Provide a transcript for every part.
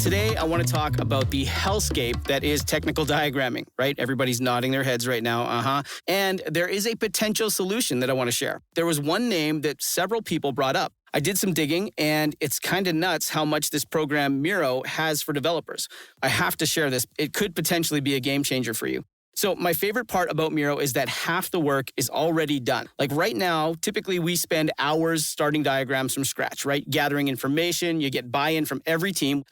Today, I want to talk about the hellscape that is technical diagramming, right? Everybody's nodding their heads right now, And there is a potential solution that I want to share. There was one name that several people brought up. I did some digging, and it's kind of nuts how much this program Miro has for developers. I have to share this. It could potentially be a game changer for you. So my favorite part about Miro is that half the work is already done. Like right now, typically we spend hours starting diagrams from scratch, right? Gathering information, you get buy-in from every team.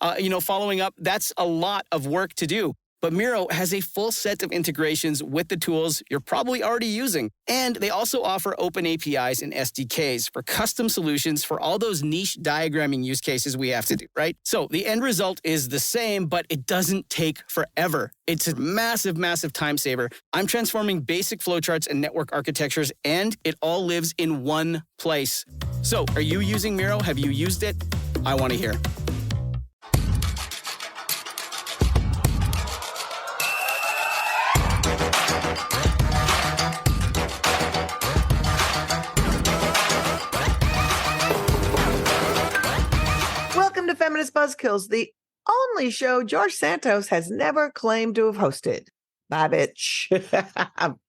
Following up, that's a lot of work to do. But Miro has a full set of integrations with the tools you're probably already using. And they also offer open APIs and SDKs for custom solutions for all those niche diagramming use cases we have to do, right? So the end result is the same, but it doesn't take forever. It's a massive, massive time saver. I'm transforming basic flowcharts and network architectures, and it all lives in one place. So are you using Miro? Have you used it? I want to hear. To Feminist Buzzkills, the only show George Santos has never claimed to have hosted. Bye, bitch.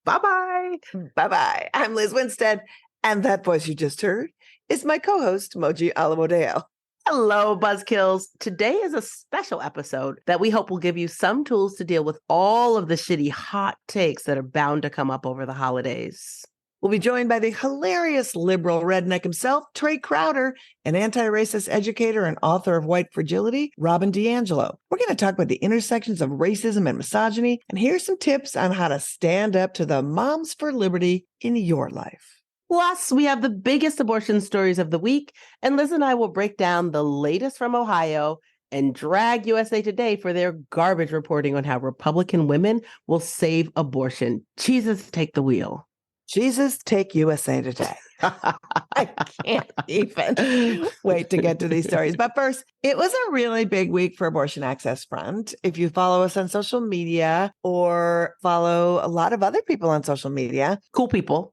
Bye-bye. Bye-bye. I'm Lizz Winstead, and that voice you just heard is my co-host, Moji Alawode-El. Hello, Buzzkills. Today is a special episode that we hope will give you some tools to deal with all of the shitty hot takes that are bound to come up over the holidays. We'll be joined by the hilarious liberal redneck himself, Trae Crowder, an anti-racist educator and author of White Fragility, DiAngelo. We're going to talk about the intersections of racism and misogyny, and here's some tips on how to stand up to the moms for liberty in your life. Plus, we have the biggest abortion stories of the week, and Liz and I will break down the latest from Ohio and drag USA Today for their garbage reporting on how Republican women will save abortion. Jesus, take the wheel. Jesus, take USA Today. I can't even wait to get to these stories. But first, it was a really big week for Abortion Access Front. If you follow us on social media or follow a lot of other people on social media, cool people,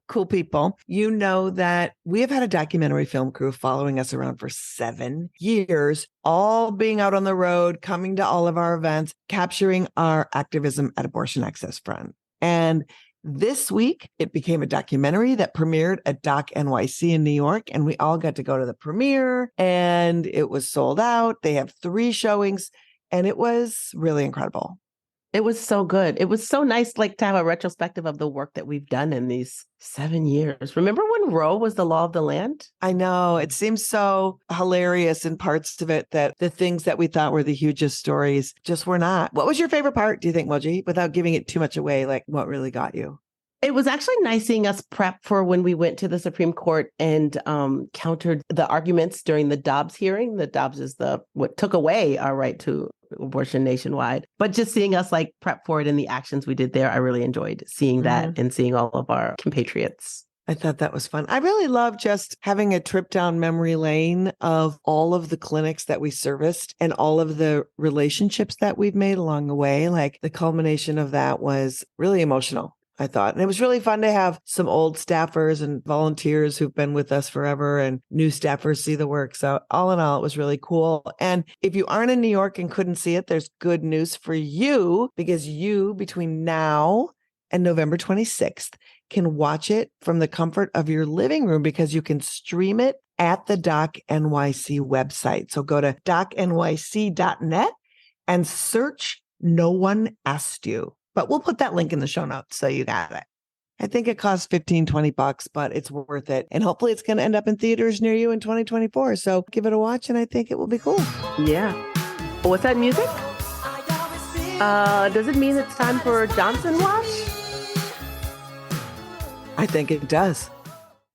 you know that we have had a documentary film crew following us around for 7 years, all being out on the road, coming to all of our events, capturing our activism at Abortion Access Front. And this week, it became a documentary that premiered at Doc NYC in New York, and we all got to go to the premiere, and it was sold out. They have 3 showings, and it was really incredible. It was so good. It was so nice, to have a retrospective of the work that we've done in these 7 years. Remember when Roe was the law of the land? I know. It seems so hilarious in parts of it that the things that we thought were the hugest stories just were not. What was your favorite part, do you think, Moji? Without giving it too much away, what really got you? It was actually nice seeing us prep for when we went to the Supreme Court and countered the arguments during the Dobbs hearing. The Dobbs is what took away our right to abortion nationwide. But just seeing us prep for it and the actions we did there, I really enjoyed seeing that and seeing all of our compatriots. I thought that was fun. I really love just having a trip down memory lane of all of the clinics that we serviced and all of the relationships that we've made along the way. The culmination of that was really emotional, I thought. And it was really fun to have some old staffers and volunteers who've been with us forever and new staffers see the work. So all in all, it was really cool. And if you aren't in New York and couldn't see it, there's good news for you, because you, between now and November 26th, can watch it from the comfort of your living room, because you can stream it at the Doc NYC website. So go to docnyc.net and search No One Asked You. But we'll put that link in the show notes so you got it. I think it costs $15-20, but it's worth it. And hopefully it's going to end up in theaters near you in 2024. So give it a watch, and I think it will be cool. Yeah. What's that music? Does it mean it's time for Johnson Watch? I think it does.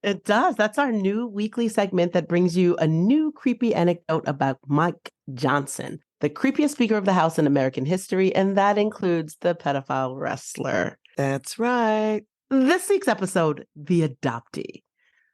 It does. That's our new weekly segment that brings you a new creepy anecdote about Mike Johnson, the creepiest Speaker of the House in American history, and that includes the pedophile wrestler. That's right. This week's episode, The Adoptee.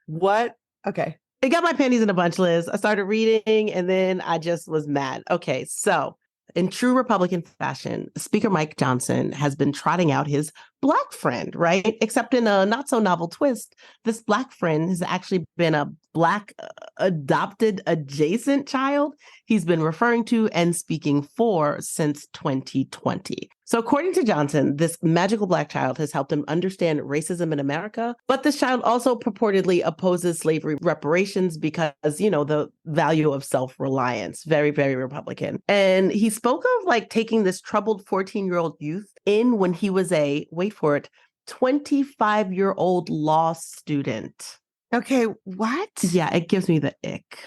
What? Okay. It got my panties in a bunch, Liz. I started reading, and then I just was mad. Okay, so in true Republican fashion, Speaker Mike Johnson has been trotting out his Black friend, right? Except in a not so novel twist, this Black friend has actually been a Black adopted adjacent child he's been referring to and speaking for since 2020. So according to Johnson, this magical Black child has helped him understand racism in America, but this child also purportedly opposes slavery reparations because, the value of self-reliance, very, very Republican. And he spoke of like taking this troubled 14-year-old youth in when he was a, wait for it, 25-year-old law student. Okay, what? Yeah, it gives me the ick.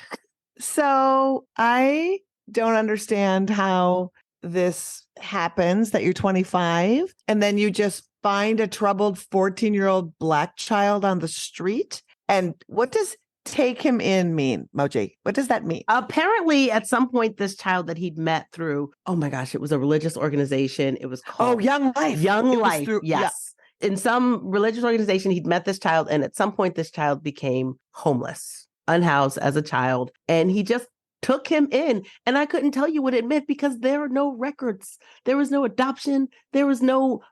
So I don't understand how this happens, that you're 25 and then you just find a troubled 14-year-old Black child on the street. And what does take him in mean, Moji? What does that mean? Apparently, at some point, this child that he'd met through, oh my gosh, it was a religious organization. It was called Young Life. Young It was Life, through- yes. In some religious organization, he'd met this child, and at some point, this child became homeless, unhoused as a child, and he just took him in. And I couldn't tell you what it meant because there are no records. There was no adoption. There was no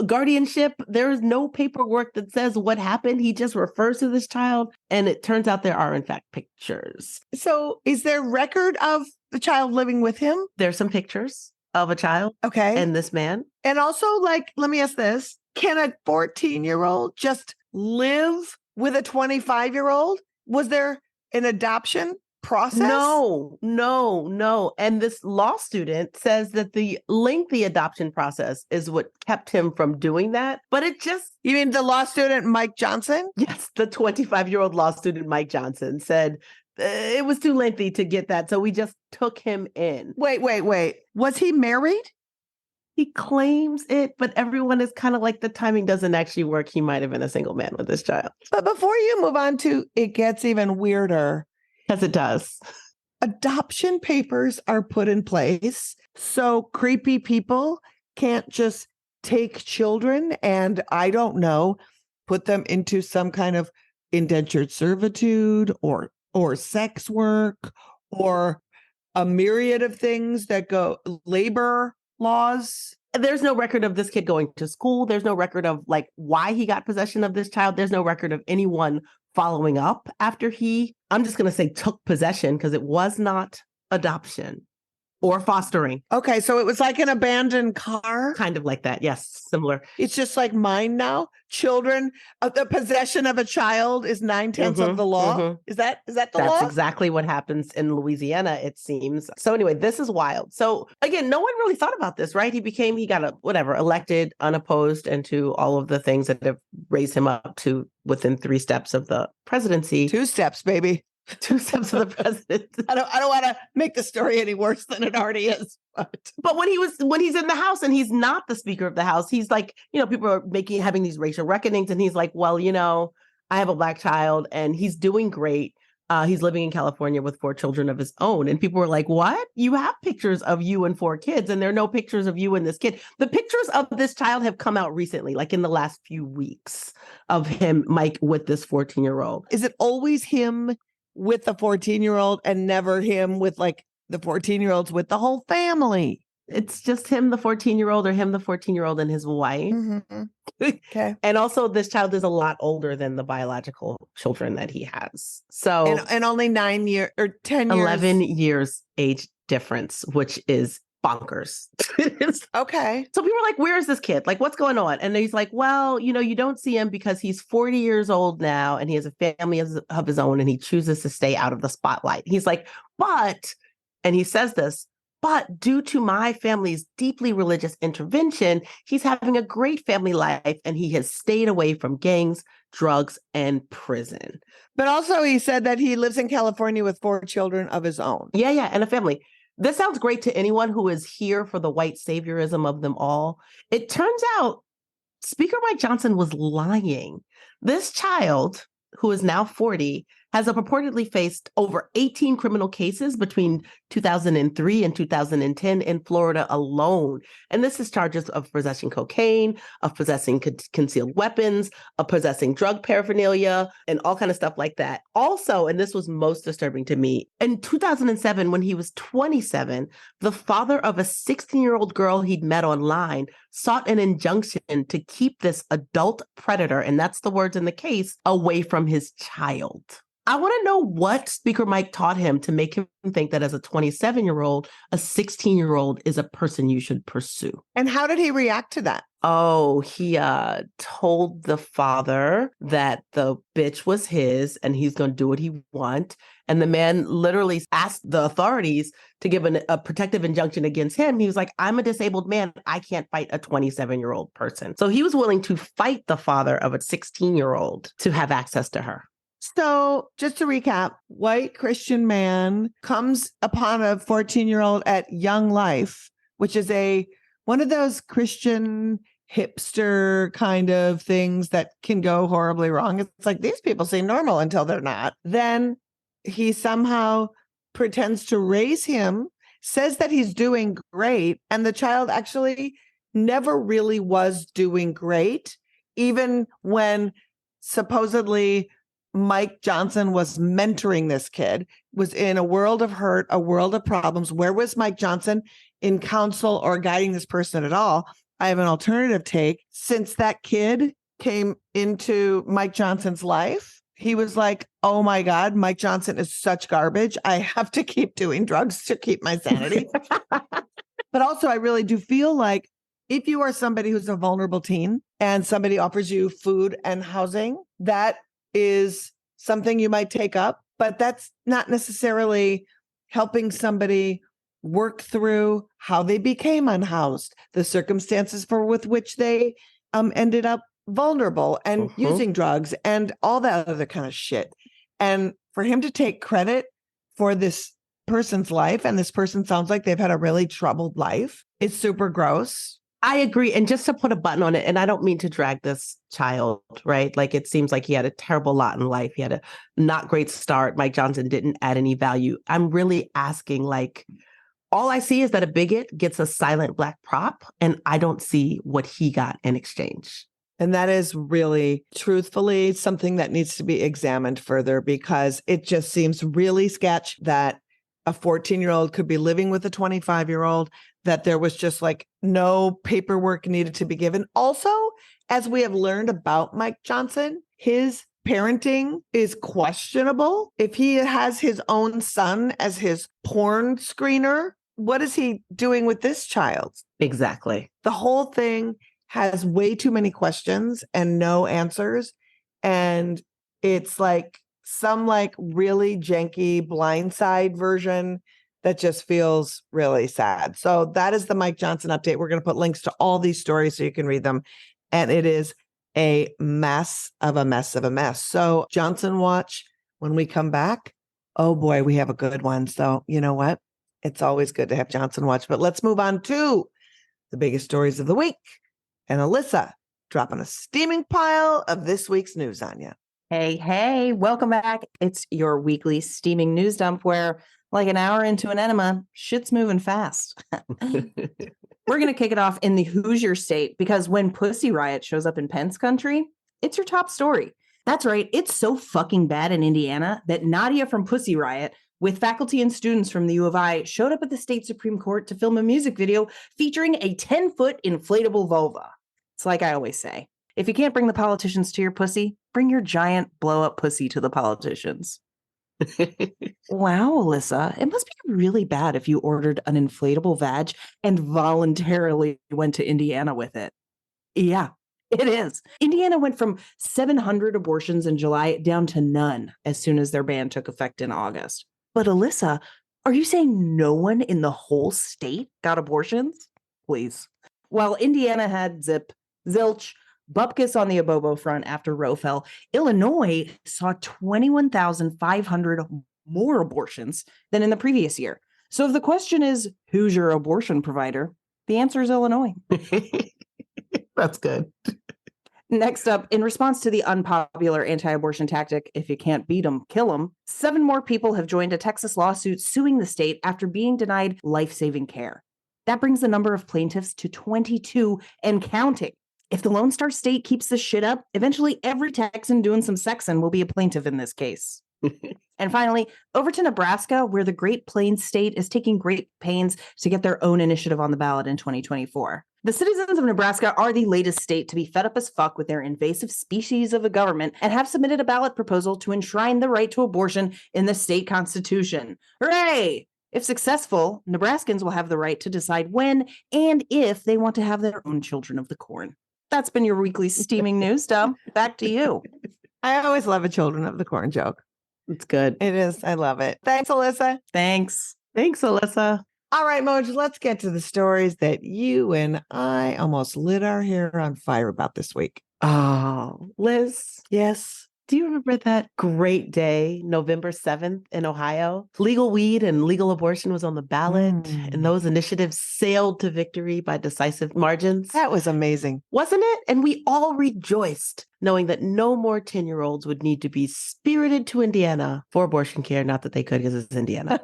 guardianship. There is no paperwork that says what happened. He just refers to this child, and it turns out there are, in fact, pictures. So is there record of the child living with him? There's some pictures of a child Okay. and this man. And also, like, let me ask this. Can a 14-year-old just live with a 25-year-old? Was there an adoption process? No. And this law student says that the lengthy adoption process is what kept him from doing that. But it just... You mean the law student, Mike Johnson? Yes, the 25-year-old law student, Mike Johnson, said it was too lengthy to get that. So we just took him in. Wait. Was he married? He claims it, but everyone is kind of like, the timing doesn't actually work. He might have been a single man with this child. But before you move on to it gets even weirder. Yes, it does. Adoption papers are put in place so creepy people can't just take children and, I don't know, put them into some kind of indentured servitude or sex work or a myriad of things that go labor laws. There's no record of this kid going to school. There's no record of like why he got possession of this child. There's no record of anyone following up after he, I'm just going to say, took possession, because it was not adoption or fostering. Okay, so it was like an abandoned car. Kind of like that. Yes, similar. It's just like mine now. Children, the possession of a child is 9/10 of the law. Is that the law? That's exactly what happens in Louisiana, it seems. So anyway, this is wild. So again, no one really thought about this, right? He got elected unopposed into all of the things that have raised him up to within 3 steps of the presidency. 2 steps, baby. 2 steps of the presidency. I don't want to make the story any worse than it already is. But when he's in the House and he's not the Speaker of the House, he's like, people are having these racial reckonings, and he's like, well, I have a Black child and he's doing great. He's living in California with 4 children of his own. And people were like, what? You have pictures of you and 4 kids, and there are no pictures of you and this kid. The pictures of this child have come out recently, like in the last few weeks, of him, Mike, with this 14-year-old. Is it always him with the 14-year-old and never him with like the 14-year-olds with the whole family? It's just him, the 14-year-old, or him, the 14-year-old, and his wife. Mm-hmm. Okay. And also, this child is a lot older than the biological children that he has. So, and only 9 years or 10 years. 11 years age difference, which is bonkers. Okay. So people are like, where is this kid? Like, what's going on? And he's like, well, you don't see him because he's 40 years old now and he has a family of his own and he chooses to stay out of the spotlight. He's like, and he says this, but due to my family's deeply religious intervention, he's having a great family life and he has stayed away from gangs, drugs, and prison. But also he said that he lives in California with 4 children of his own. Yeah, and a family. This sounds great to anyone who is here for the white saviorism of them all. It turns out Speaker Mike Johnson was lying. This child, who is now 40, has purportedly faced over 18 criminal cases between 2003 and 2010 in Florida alone. And this is charges of possessing cocaine, of possessing concealed weapons, of possessing drug paraphernalia, and all kind of stuff like that. Also, and this was most disturbing to me, in 2007, when he was 27, the father of a 16-year-old girl he'd met online sought an injunction to keep this adult predator, and that's the words in the case, away from his child. I want to know what Speaker Mike taught him to make him think that as a 27-year-old, a 16-year-old is a person you should pursue. And how did he react to that? Oh, he told the father that the bitch was his and he's going to do what he wants. And the man literally asked the authorities to give a protective injunction against him. He was like, I'm a disabled man. I can't fight a 27-year-old person. So he was willing to fight the father of a 16-year-old to have access to her. So just to recap, white Christian man comes upon a 14-year-old at Young Life, which is one of those Christian hipster kind of things that can go horribly wrong. It's like these people seem normal until they're not. Then he somehow pretends to raise him, says that he's doing great, and the child actually never really was doing great, even when supposedly Mike Johnson was mentoring this kid, was in a world of hurt, a world of problems. Where was Mike Johnson in counsel or guiding this person at all? I have an alternative take. Since that kid came into Mike Johnson's life, he was like, oh my God, Mike Johnson is such garbage. I have to keep doing drugs to keep my sanity. But also, I really do feel like if you are somebody who's a vulnerable teen and somebody offers you food and housing, that is something you might take up, but that's not necessarily helping somebody work through how they became unhoused, the circumstances with which they ended up vulnerable and using drugs and all that other kind of shit. And for him to take credit for this person's life, and this person sounds like they've had a really troubled life, it's super gross. I agree. And just to put a button on it, and I don't mean to drag this child, right? Like it seems like he had a terrible lot in life. He had a not great start. Mike Johnson didn't add any value. I'm really asking, like, all I see is that a bigot gets a silent Black prop, and I don't see what he got in exchange. And that is really, truthfully, something that needs to be examined further, because it just seems really sketch that a 14-year-old could be living with a 25-year-old, that there was just like no paperwork needed to be given. Also, as we have learned about Mike Johnson, his parenting is questionable. If he has his own son as his porn screener, what is he doing with this child? Exactly. The whole thing has way too many questions and no answers. And it's like some like really janky Blindside version that just feels really sad. So that is the Mike Johnson update. We're going to put links to all these stories so you can read them. And it is a mess of a mess of a mess. So Johnson Watch, when we come back, oh boy, we have a good one. So you know what? It's always good to have Johnson Watch. But let's move on to the biggest stories of the week. And Alyssa dropping a steaming pile of this week's news on you. Hey, welcome back. It's your weekly steaming news dump where, like an hour into an enema, shit's moving fast. We're going to kick it off in the Hoosier state, because when Pussy Riot shows up in Pence country, it's your top story. That's right. It's so fucking bad in Indiana that Nadia from Pussy Riot, with faculty and students from the U of I, showed up at the state Supreme Court to film a music video featuring a 10-foot inflatable vulva. It's like I always say, if you can't bring the politicians to your pussy, bring your giant blow-up pussy to the politicians. Wow, Alyssa, it must be really bad if you ordered an inflatable vag and voluntarily went to Indiana with it. Yeah, it is. Indiana went from 700 abortions in July down to none as soon as their ban took effect in August. But Alyssa, are you saying no one in the whole state got abortions? Please. While Indiana had zip, zilch, bupkis on the Abobo front after Roe fell, Illinois saw 21,500 more abortions than in the previous year. So if the question is, who's your abortion provider? The answer is Illinois. That's good. Next up, in response to the unpopular anti-abortion tactic, if you can't beat them, kill them, 7 more people have joined a Texas lawsuit suing the state after being denied life-saving care. That brings the number of plaintiffs to 22 and counting. If the Lone Star State keeps this shit up, eventually every Texan doing some sexing will be a plaintiff in this case. And finally, over to Nebraska, where the Great Plains state is taking great pains to get their own initiative on the ballot in 2024. The citizens of Nebraska are the latest state to be fed up as fuck with their invasive species of a government and have submitted a ballot proposal to enshrine the right to abortion in the state constitution. Hooray! If successful, Nebraskans will have the right to decide when and if they want to have their own children of the corn. That's been your weekly steaming news dump. Back to you. I always love a children of the corn joke. It's good. It is. I love it. Thanks, Alyssa. Thanks. Thanks, Alyssa. All right, Moji, let's get to the stories that you and I almost lit our hair on fire about this week. Oh, Liz. Yes. Do you remember that great day, November 7th in Ohio? Legal weed and legal abortion was on the ballot, and those initiatives sailed to victory by decisive margins. That was amazing. Wasn't it? And we all rejoiced knowing that no more 10-year-olds would need to be spirited to Indiana for abortion care. Not that they could because it's Indiana.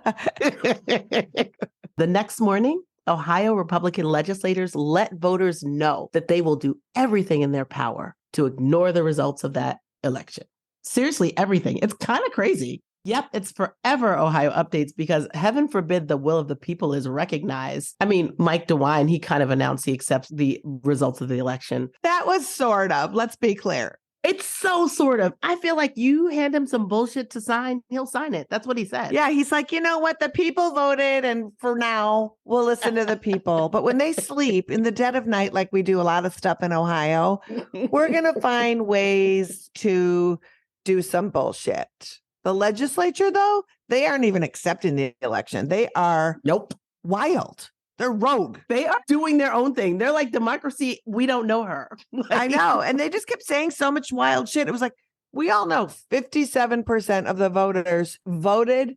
The next morning, Ohio Republican legislators let voters know that they will do everything in their power to ignore the results of that election. Seriously, everything. It's kind of crazy. Yep, it's forever Ohio updates because heaven forbid the will of the people is recognized. I mean, Mike DeWine, he kind of announced he accepts the results of the election. That was sort of, let's be clear. It's so sort of. I feel like you hand him some bullshit to sign, he'll sign it. That's what he said. Yeah, he's like, you know what? The people voted, and for now, we'll listen to the people. But when they sleep in the dead of night, like we do a lot of stuff in Ohio, we're going to find ways to do some bullshit. The legislature, though, they aren't even accepting the election. They are wild. They're rogue. They are doing their own thing. They're like, democracy, we don't know her. I know. And they just kept saying so much wild shit. It was like, we all know 57% of the voters voted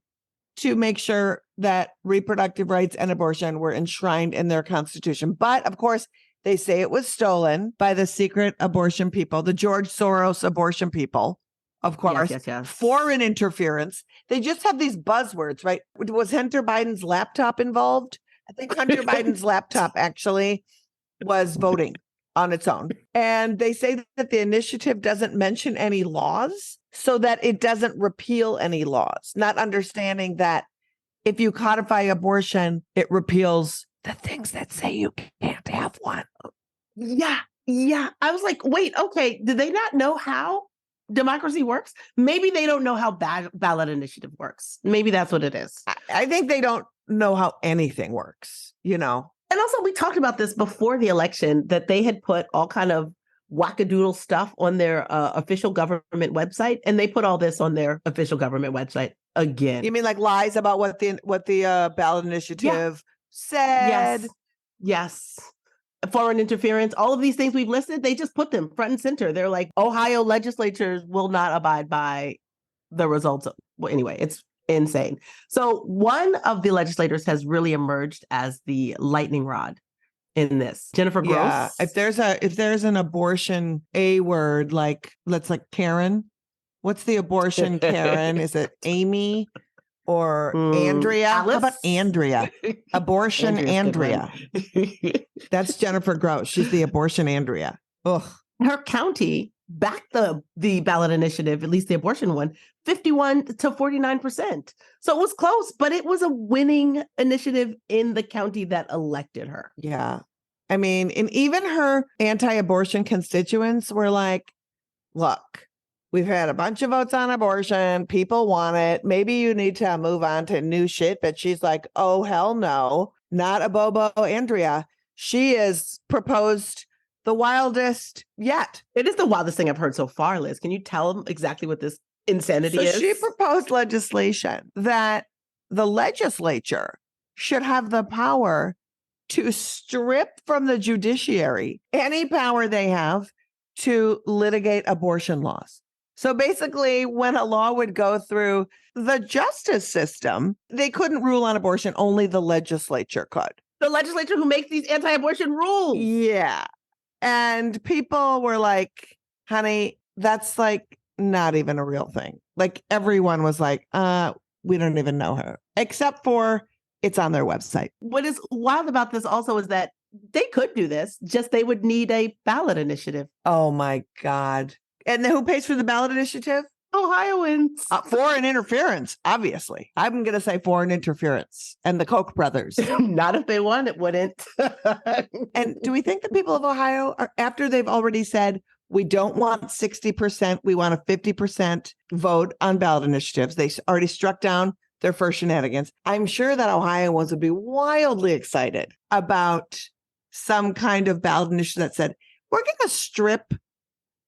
to make sure that reproductive rights and abortion were enshrined in their constitution. But of course, they say it was stolen by the secret abortion people, the George Soros abortion people. Of course, yes. Foreign interference. They just have these buzzwords, right? Was Hunter Biden's laptop involved? I think Hunter Biden's laptop actually was voting on its own. And they say that the initiative doesn't mention any laws so that it doesn't repeal any laws, not understanding that if you codify abortion, it repeals the things that say you can't have one. Yeah. I was like, wait, okay. Did they not know how democracy works? Maybe they don't know how ballot initiative works. Maybe that's what it is. I think they don't know how anything works, you know? And also we talked about this before the election, that they had put all kind of wackadoodle stuff on their official government website. And they put all this on their official government website again. You mean like lies about what the ballot initiative said? Yes. Foreign interference, all of these things we've listed, they just put them front and center. They're like, Ohio legislatures will not abide by the results. Anyway, it's insane. So one of the legislators has really emerged as the lightning rod in this. Jennifer Gross. Yeah. If there's an abortion A word, like let's like Karen. What's the abortion Karen? Is it Amy or Andrea? Alice? How about Andrea? Abortion Andrea. That's Jennifer Gross. She's the abortion Andrea. Ugh. Her county backed the ballot initiative, at least the abortion one, 51 to 49%. So it was close, but it was a winning initiative in the county that elected her. Yeah. I mean, and even her anti-abortion constituents were like, look, we've had a bunch of votes on abortion. People want it. Maybe you need to move on to new shit. But she's like, oh, hell no, not Abobolandia. She has proposed the wildest yet. It is the wildest thing I've heard so far, Liz. Can you tell them exactly what this insanity is? She proposed legislation that the legislature should have the power to strip from the judiciary any power they have to litigate abortion laws. So basically, when a law would go through the justice system, they couldn't rule on abortion. Only the legislature could. The legislature who makes these anti-abortion rules. Yeah. And people were like, honey, that's like not even a real thing. Like everyone was like, we don't even know her, except for it's on their website. What is wild about this also is that they could do this, just they would need a ballot initiative. Oh my God. And who pays for the ballot initiative? Ohioans. Foreign interference, obviously. I'm going to say foreign interference and the Koch brothers. Not if they won, it wouldn't. And do we think the people of Ohio, are, after they've already said, we don't want 60%, we want a 50% vote on ballot initiatives, they already struck down their first shenanigans. I'm sure that Ohioans would be wildly excited about some kind of ballot initiative that said, we're going to strip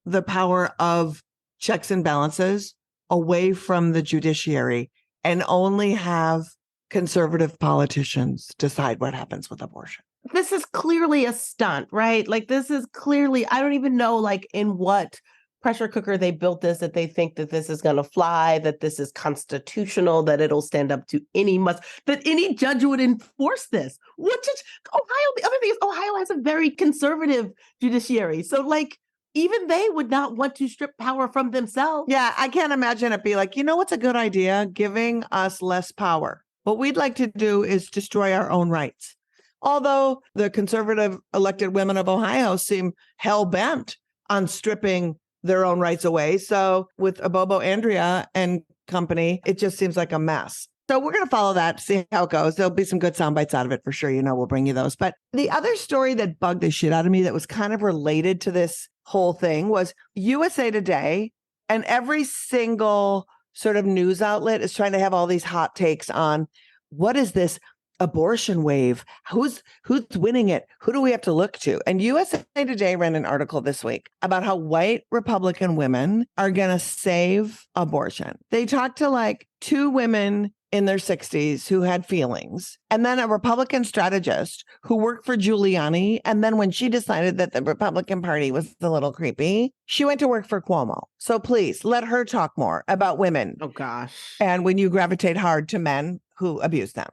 the power of checks and balances away from the judiciary and only have conservative politicians decide what happens with abortion. This is clearly a stunt, right? Like, this is clearly, I don't even know, like, in what pressure cooker they built this, that they think that this is going to fly, that this is constitutional, that it'll stand up to that any judge would enforce this. What judge? Ohio, the other thing is Ohio has a very conservative judiciary. So, like, even they would not want to strip power from themselves. Yeah, I can't imagine it be like, you know what's a good idea? Giving us less power. What we'd like to do is destroy our own rights. Although the conservative elected women of Ohio seem hell-bent on stripping their own rights away. So with Abobolandia and company, it just seems like a mess. So we're going to follow that, see how it goes. There'll be some good sound bites out of it for sure. You know, we'll bring you those. But the other story that bugged the shit out of me that was kind of related to this whole thing was USA Today, and every single sort of news outlet is trying to have all these hot takes on what is this abortion wave? Who's winning it? Who do we have to look to? And USA Today ran an article this week about how white Republican women are going to save abortion. They talked to like two women in their 60s who had feelings, and then a Republican strategist who worked for Giuliani. And then when she decided that the Republican Party was a little creepy, she went to work for Cuomo. So please let her talk more about women. Oh, gosh. And when you gravitate hard to men who abuse them.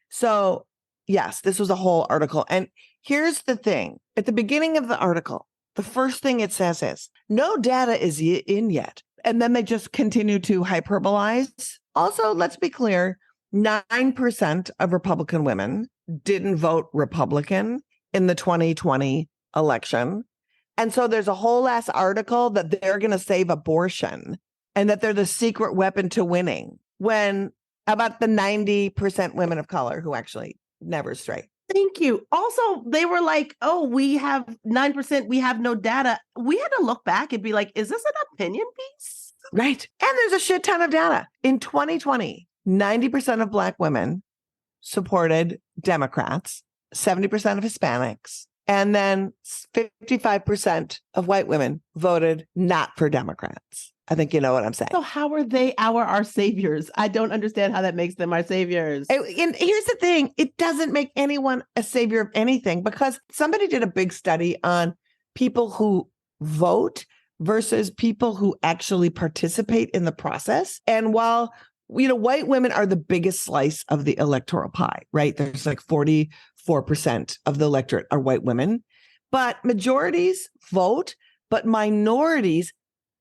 So yes, this was a whole article. And here's the thing. At the beginning of the article, the first thing it says is, no data is in yet. And then they just continue to hyperbolize. Also, let's be clear, 9% of Republican women didn't vote Republican in the 2020 election. And so there's a whole ass article that they're going to save abortion and that they're the secret weapon to winning, when about the 90% women of color who actually never straight. Thank you. Also, they were like, oh, we have 9%, we have no data. We had to look back and be like, is this an opinion piece? Right. And there's a shit ton of data. In 2020, 90% of Black women supported Democrats, 70% of Hispanics, and then 55% of white women voted not for Democrats. I think you know what I'm saying. So how are they our saviors? I don't understand how that makes them our saviors. And here's the thing. It doesn't make anyone a savior of anything, because somebody did a big study on people who vote versus people who actually participate in the process. And while, you know, white women are the biggest slice of the electoral pie, right? There's like 44% of the electorate are white women, but majorities vote, but minorities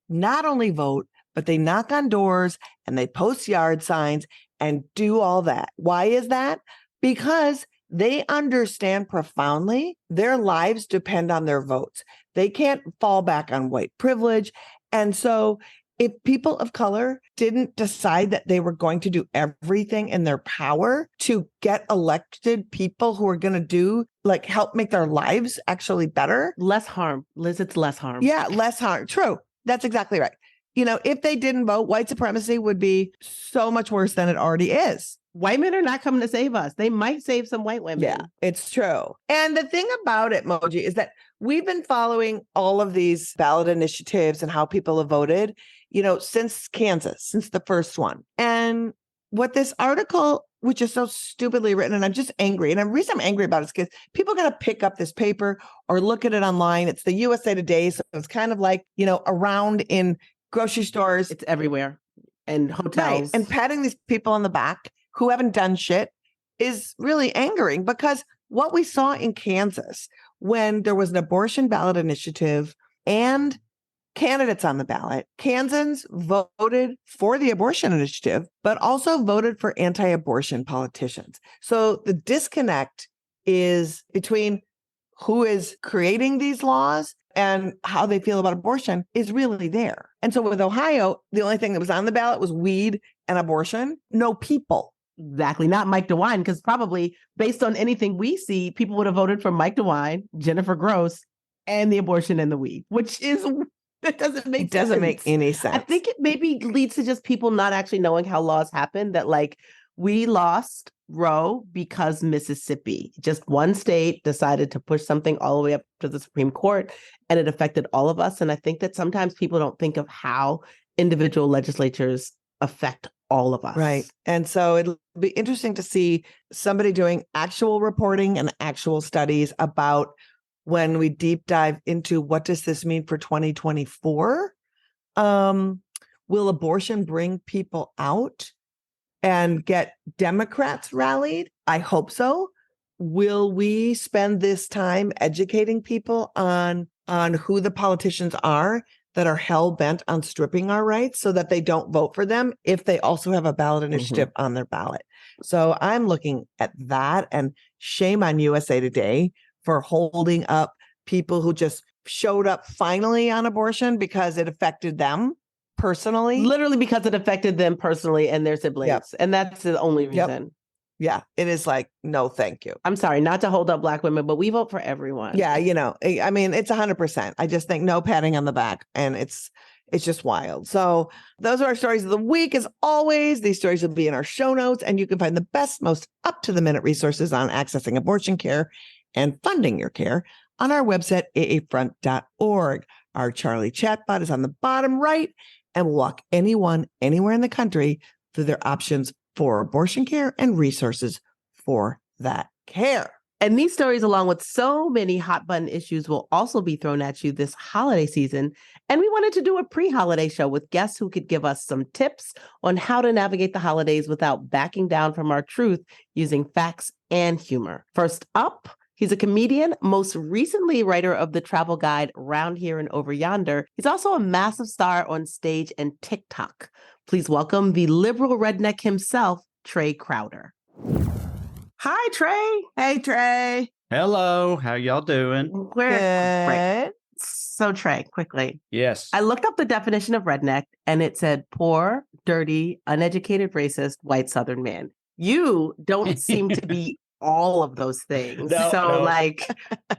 not only vote, but they knock on doors and they post yard signs and do all that. Why is that? Because they understand profoundly their lives depend on their votes. They can't fall back on white privilege. And so if people of color didn't decide that they were going to do everything in their power to get elected people who are going to do, like, help make their lives actually better. Less harm. Liz, it's less harm. Yeah, less harm. True. That's exactly right. You know, if they didn't vote, white supremacy would be so much worse than it already is. White men are not coming to save us. They might save some white women. Yeah, it's true. And the thing about it, Moji, is that we've been following all of these ballot initiatives and how people have voted, you know, since Kansas, since the first one. And what this article, which is so stupidly written, and I'm just angry. And the reason I'm angry about it is because people are going to pick up this paper or look at it online. It's the USA Today. So it's kind of like, you know, around in grocery stores. It's everywhere. And hotels. Right. And patting these people on the back who haven't done shit is really angering, because what we saw in Kansas when there was an abortion ballot initiative and candidates on the ballot, Kansans voted for the abortion initiative, but also voted for anti-abortion politicians. So the disconnect is between who is creating these laws and how they feel about abortion is really there. And so with Ohio, the only thing that was on the ballot was weed and abortion, no people. Exactly. Not Mike DeWine, because probably based on anything we see, people would have voted for Mike DeWine, Jennifer Gross, and the abortion and the weed, which is, that doesn't make It doesn't make any sense. I think it maybe leads to just people not actually knowing how laws happen, that like we lost Roe because Mississippi, just one state decided to push something all the way up to the Supreme Court, and it affected all of us. And I think that sometimes people don't think of how individual legislatures affect all of us. Right. And so it'll be interesting to see somebody doing actual reporting and actual studies about when we deep dive into what does this mean for 2024? Will abortion bring people out and get Democrats rallied? I hope so. Will we spend this time educating people on who the politicians are that are hell bent on stripping our rights so that they don't vote for them if they also have a ballot initiative on their ballot? So I'm looking at that, and shame on USA Today for holding up people who just showed up finally on abortion because it affected them personally. Literally because it affected them personally and their siblings. Yep. And that's the only reason. Yeah, it is like, no, thank you. I'm sorry, not to hold up Black women, but we vote for everyone. Yeah, I mean, it's 100%. I just think no patting on the back, and it's just wild. So those are our stories of the week. As always, these stories will be in our show notes, and you can find the best, most up-to-the-minute resources on accessing abortion care and funding your care on our website, aafront.org. Our Charlie chatbot is on the bottom right and will walk anyone, anywhere in the country through their options for abortion care and resources for that care. And these stories, along with so many hot button issues, will also be thrown at you this holiday season. And we wanted to do a pre-holiday show with guests who could give us some tips on how to navigate the holidays without backing down from our truth using facts and humor. First up, he's a comedian, most recently writer of the travel guide Round Here and Over Yonder. He's also a massive star on stage and TikTok. Please welcome the liberal redneck himself, Trae Crowder. Hi, Trae. Hey, Trae. Hello. How y'all doing? We're great. So, Trae, quickly. Yes. I looked up the definition of redneck, and it said poor, dirty, uneducated, racist, white Southern man. You don't seem to be all of those things. No. Like...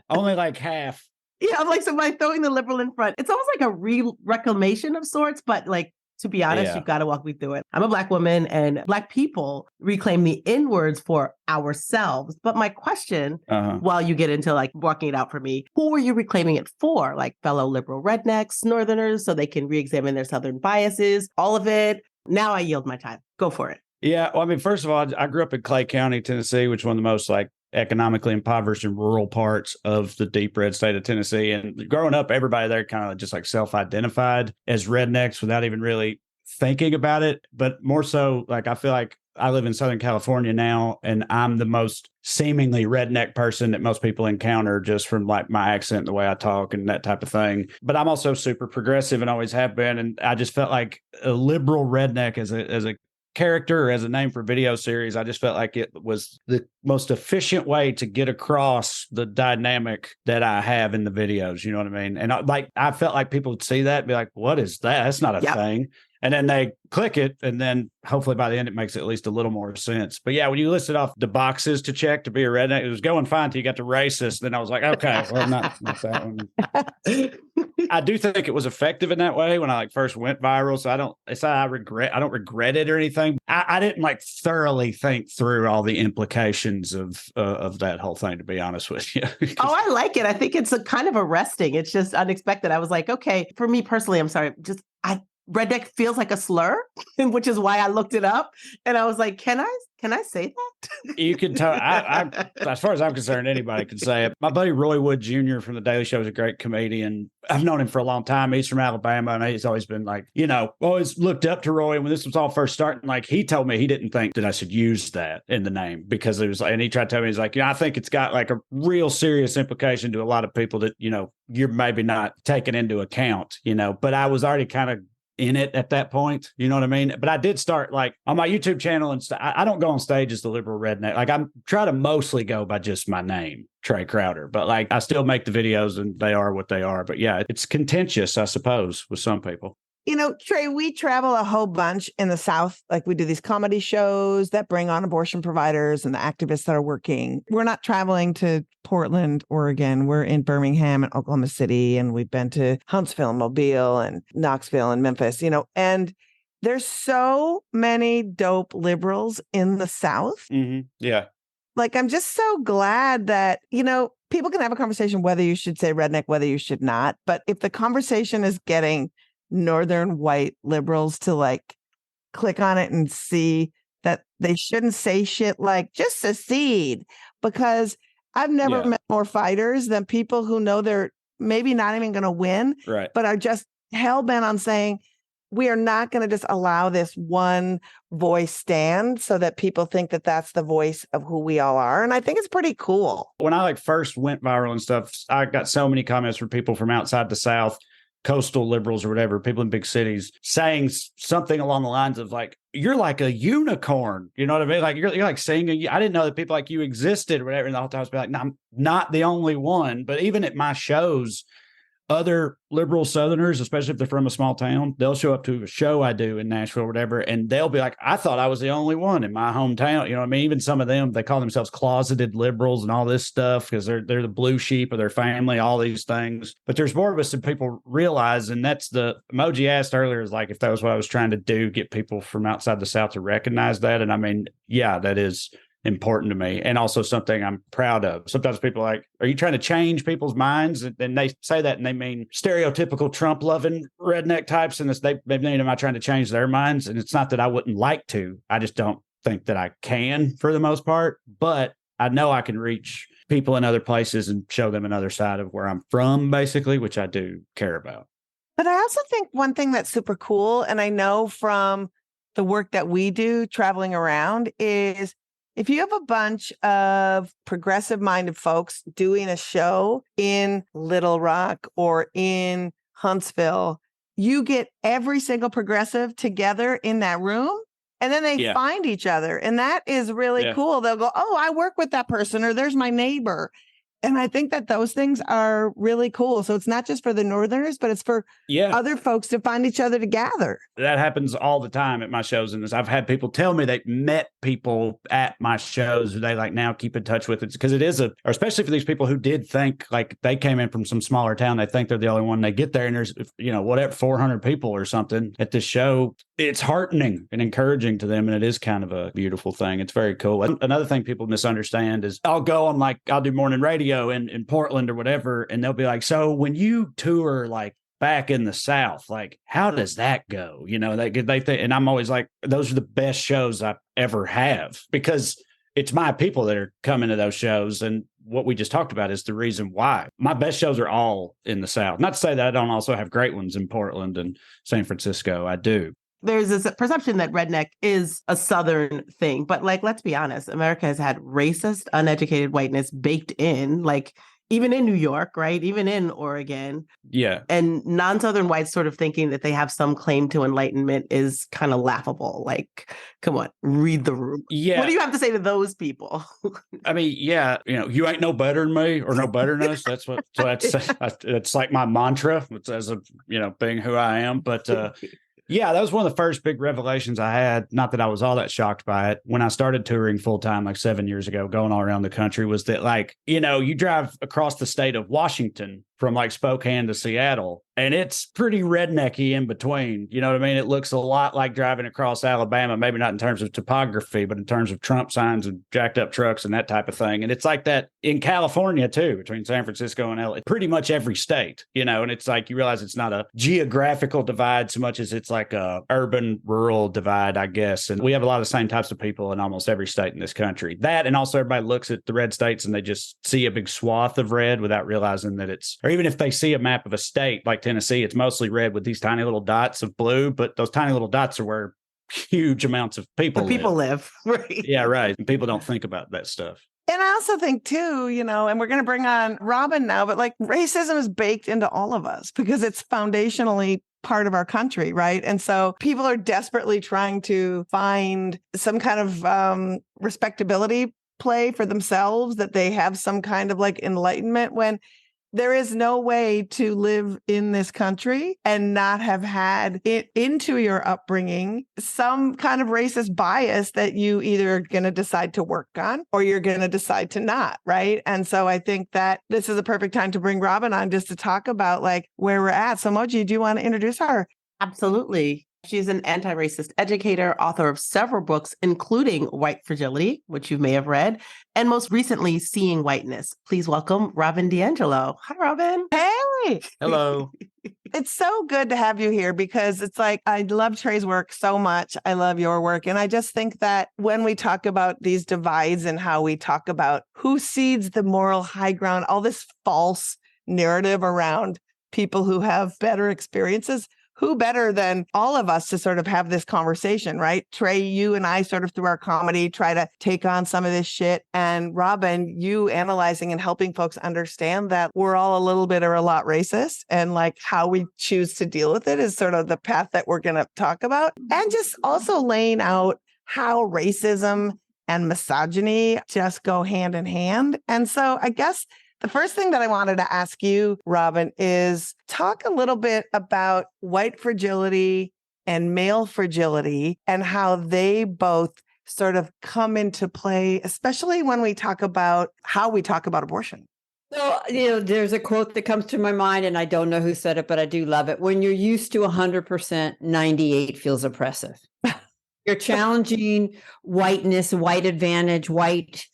Only like half. Yeah, I'm like, so by throwing the liberal in front, it's almost like a reclamation of sorts, but like, to be honest, you've got to walk me through it. I'm a Black woman, and Black people reclaim the N-words for ourselves. But my question, while you get into like walking it out for me, who are you reclaiming it for? Like fellow liberal rednecks, Northerners, so they can re-examine their Southern biases, all of it. Now I yield my time. Go for it. Yeah. Well, I mean, first of all, I grew up in Clay County, Tennessee, which is one of the most like economically impoverished and rural parts of the deep red state of Tennessee. And growing up, everybody there kind of just like self-identified as rednecks without even really thinking about it. But more so, like, I feel like I live in Southern California now, and I'm the most seemingly redneck person that most people encounter just from like my accent, and the way I talk and that type of thing. But I'm also super progressive and always have been. And I just felt like a liberal redneck as a character or as a name for video series, I just felt like it was the most efficient way to get across the dynamic that I have in the videos. You know what I mean? And I felt like people would see that and be like, what is that? That's not a thing. And then they click it, and then hopefully by the end, it makes at least a little more sense. But yeah, when you listed off the boxes to check to be a redneck, it was going fine till you got to racist. Then I was like, okay, well, not that one. I do think it was effective in that way when I like first went viral. So I don't regret it or anything. I didn't like thoroughly think through all the implications of that whole thing, to be honest with you. Oh, I like it. I think it's a kind of arresting. It's just unexpected. I was like, okay, for me personally, I'm sorry, redneck feels like a slur, which is why I looked it up. And I was like, can I say that? You can tell. As far as I'm concerned, anybody can say it. My buddy Roy Wood Jr. from The Daily Show is a great comedian. I've known him for a long time. He's from Alabama, and he's always been like, always looked up to Roy. And when this was all first starting, like, he told me he didn't think that I should use that in the name because it was like, and he tried to tell me, he's like, I think it's got like a real serious implication to a lot of people that, you're maybe not taking into account, but I was already kind of in it at that point. You know what I mean? But I did start like on my YouTube channel and stuff. I don't go on stage as the Liberal Redneck. Like I'm try to mostly go by just my name, Trae Crowder. But like I still make the videos and they are what they are. But yeah, it's contentious, I suppose, with some people. You know, Trae, we travel a whole bunch in the South. Like we do these comedy shows that bring on abortion providers and the activists that are working. We're not traveling to Portland, Oregon. We're in Birmingham and Oklahoma City. And we've been to Huntsville, Mobile, and Knoxville and Memphis, you know, and there's so many dope liberals in the South. Mm-hmm. Yeah. Like, I'm just so glad that, you know, people can have a conversation whether you should say redneck, whether you should not. But if the conversation is getting northern white liberals to like click on it and see that they shouldn't say shit like just secede, because I've never met more fighters than people who know they're maybe not even going to win, right, but are just hell bent on saying we are not going to just allow this one voice stand so that people think that that's the voice of who we all are. And I think it's pretty cool. When I like first went viral and stuff, I got so many comments from people from outside the South, coastal liberals or whatever, people in big cities saying something along the lines of like, you're like a unicorn. You know what I mean? Like you're like saying, I didn't know that people like you existed or whatever. And the whole time I was like, no, I'm not the only one. But even at my shows, other liberal Southerners, especially if they're from a small town, they'll show up to a show I do in Nashville or whatever, and they'll be like, I thought I was the only one in my hometown. You know what I mean? Even some of them, they call themselves closeted liberals and all this stuff because they're the blue sheep of their family, all these things. But there's more of us than people realize. And that's the Moji asked earlier is like, if that was what I was trying to do, get people from outside the South to recognize that. And I mean, yeah, that is important to me and also something I'm proud of. Sometimes people are like, are you trying to change people's minds? And they say that and they mean stereotypical Trump loving redneck types. And they mean, am I trying to change their minds? And it's not that I wouldn't like to. I just don't think that I can for the most part, but I know I can reach people in other places and show them another side of where I'm from, basically, which I do care about. But I also think one thing that's super cool, and I know from the work that we do traveling around, is if you have a bunch of progressive-minded folks doing a show in Little Rock or in Huntsville, you get every single progressive together in that room, and then they find each other. And that is really cool. They'll go, oh, I work with that person, or there's my neighbor. And I think that those things are really cool. So it's not just for the Northerners, but it's for other folks to find each other together. That happens all the time at my shows. And I've had people tell me they met people at my shows who they like now keep in touch with. It because it is or especially for these people who did think like they came in from some smaller town. They think they're the only one. They get there and there's, you know, whatever, 400 people or something at this show. It's heartening and encouraging to them. And it is kind of a beautiful thing. It's very cool. Another thing people misunderstand is I'll do morning radio in Portland or whatever. And they'll be like, so when you tour like back in the South, like, how does that go? You know, they think, and I'm always like, those are the best shows I ever have because it's my people that are coming to those shows. And what we just talked about is the reason why my best shows are all in the South. Not to say that I don't also have great ones in Portland and San Francisco. I do. There's this perception that redneck is a Southern thing, but like, let's be honest, America has had racist, uneducated whiteness baked in, like even in New York, right? Even in Oregon. Yeah. And non-Southern whites sort of thinking that they have some claim to enlightenment is kind of laughable. Like, come on, read the room. Yeah. What do you have to say to those people? I mean, yeah, you know, you ain't no better than me or no better than us. That's what, so it's like my mantra as of, you know, being who I am. But, yeah, that was one of the first big revelations I had. Not that I was all that shocked by it. When I started touring full time, like 7 years ago, going all around the country, was that like, you know, you drive across the state of Washington from like Spokane to Seattle, and it's pretty rednecky in between. You know what I mean? It looks a lot like driving across Alabama, maybe not in terms of topography, but in terms of Trump signs and jacked up trucks and that type of thing. And it's like that in California too, between San Francisco and LA, pretty much every state, you know, and it's like, you realize it's not a geographical divide so much as it's like a urban rural divide, I guess. And we have a lot of the same types of people in almost every state in this country. That, and also everybody looks at the red states and they just see a big swath of red without realizing that it's, or even if they see a map of a state like Tennessee, it's mostly red with these tiny little dots of blue, but those tiny little dots are where huge amounts of people live. Right. Yeah, right. And people don't think about that stuff. And I also think too, you know, and we're going to bring on Robin now, but like racism is baked into all of us because it's foundationally part of our country, right? And so people are desperately trying to find some kind of respectability play for themselves, that they have some kind of like enlightenment, when there is no way to live in this country and not have had it into your upbringing some kind of racist bias that you either are going to decide to work on or you're going to decide to not, right? And so I think that this is a perfect time to bring Robin on just to talk about like where we're at. So Moji, do you want to introduce her? Absolutely. She's an anti-racist educator, author of several books, including White Fragility, which you may have read, and most recently, Seeing Whiteness. Please welcome Robin DiAngelo. Hi, Robin. Hey. Hello. It's so good to have you here because it's like, I love Trae's work so much. I love your work. And I just think that when we talk about these divides and how we talk about who cedes the moral high ground, all this false narrative around people who have better experiences, who better than all of us to sort of have this conversation, right? Trae, you and I sort of through our comedy try to take on some of this shit. And Robin, you analyzing and helping folks understand that we're all a little bit or a lot racist, and like how we choose to deal with it is sort of the path that we're going to talk about. And just also laying out how racism and misogyny just go hand in hand. And so I guess the first thing that I wanted to ask you, Robin, is talk a little bit about white fragility and male fragility and how they both sort of come into play, especially when we talk about how we talk about abortion. So, there's a quote that comes to my mind, and I don't know who said it, but I do love it. When you're used to 100%, 98 feels oppressive. You're challenging whiteness, white advantage, white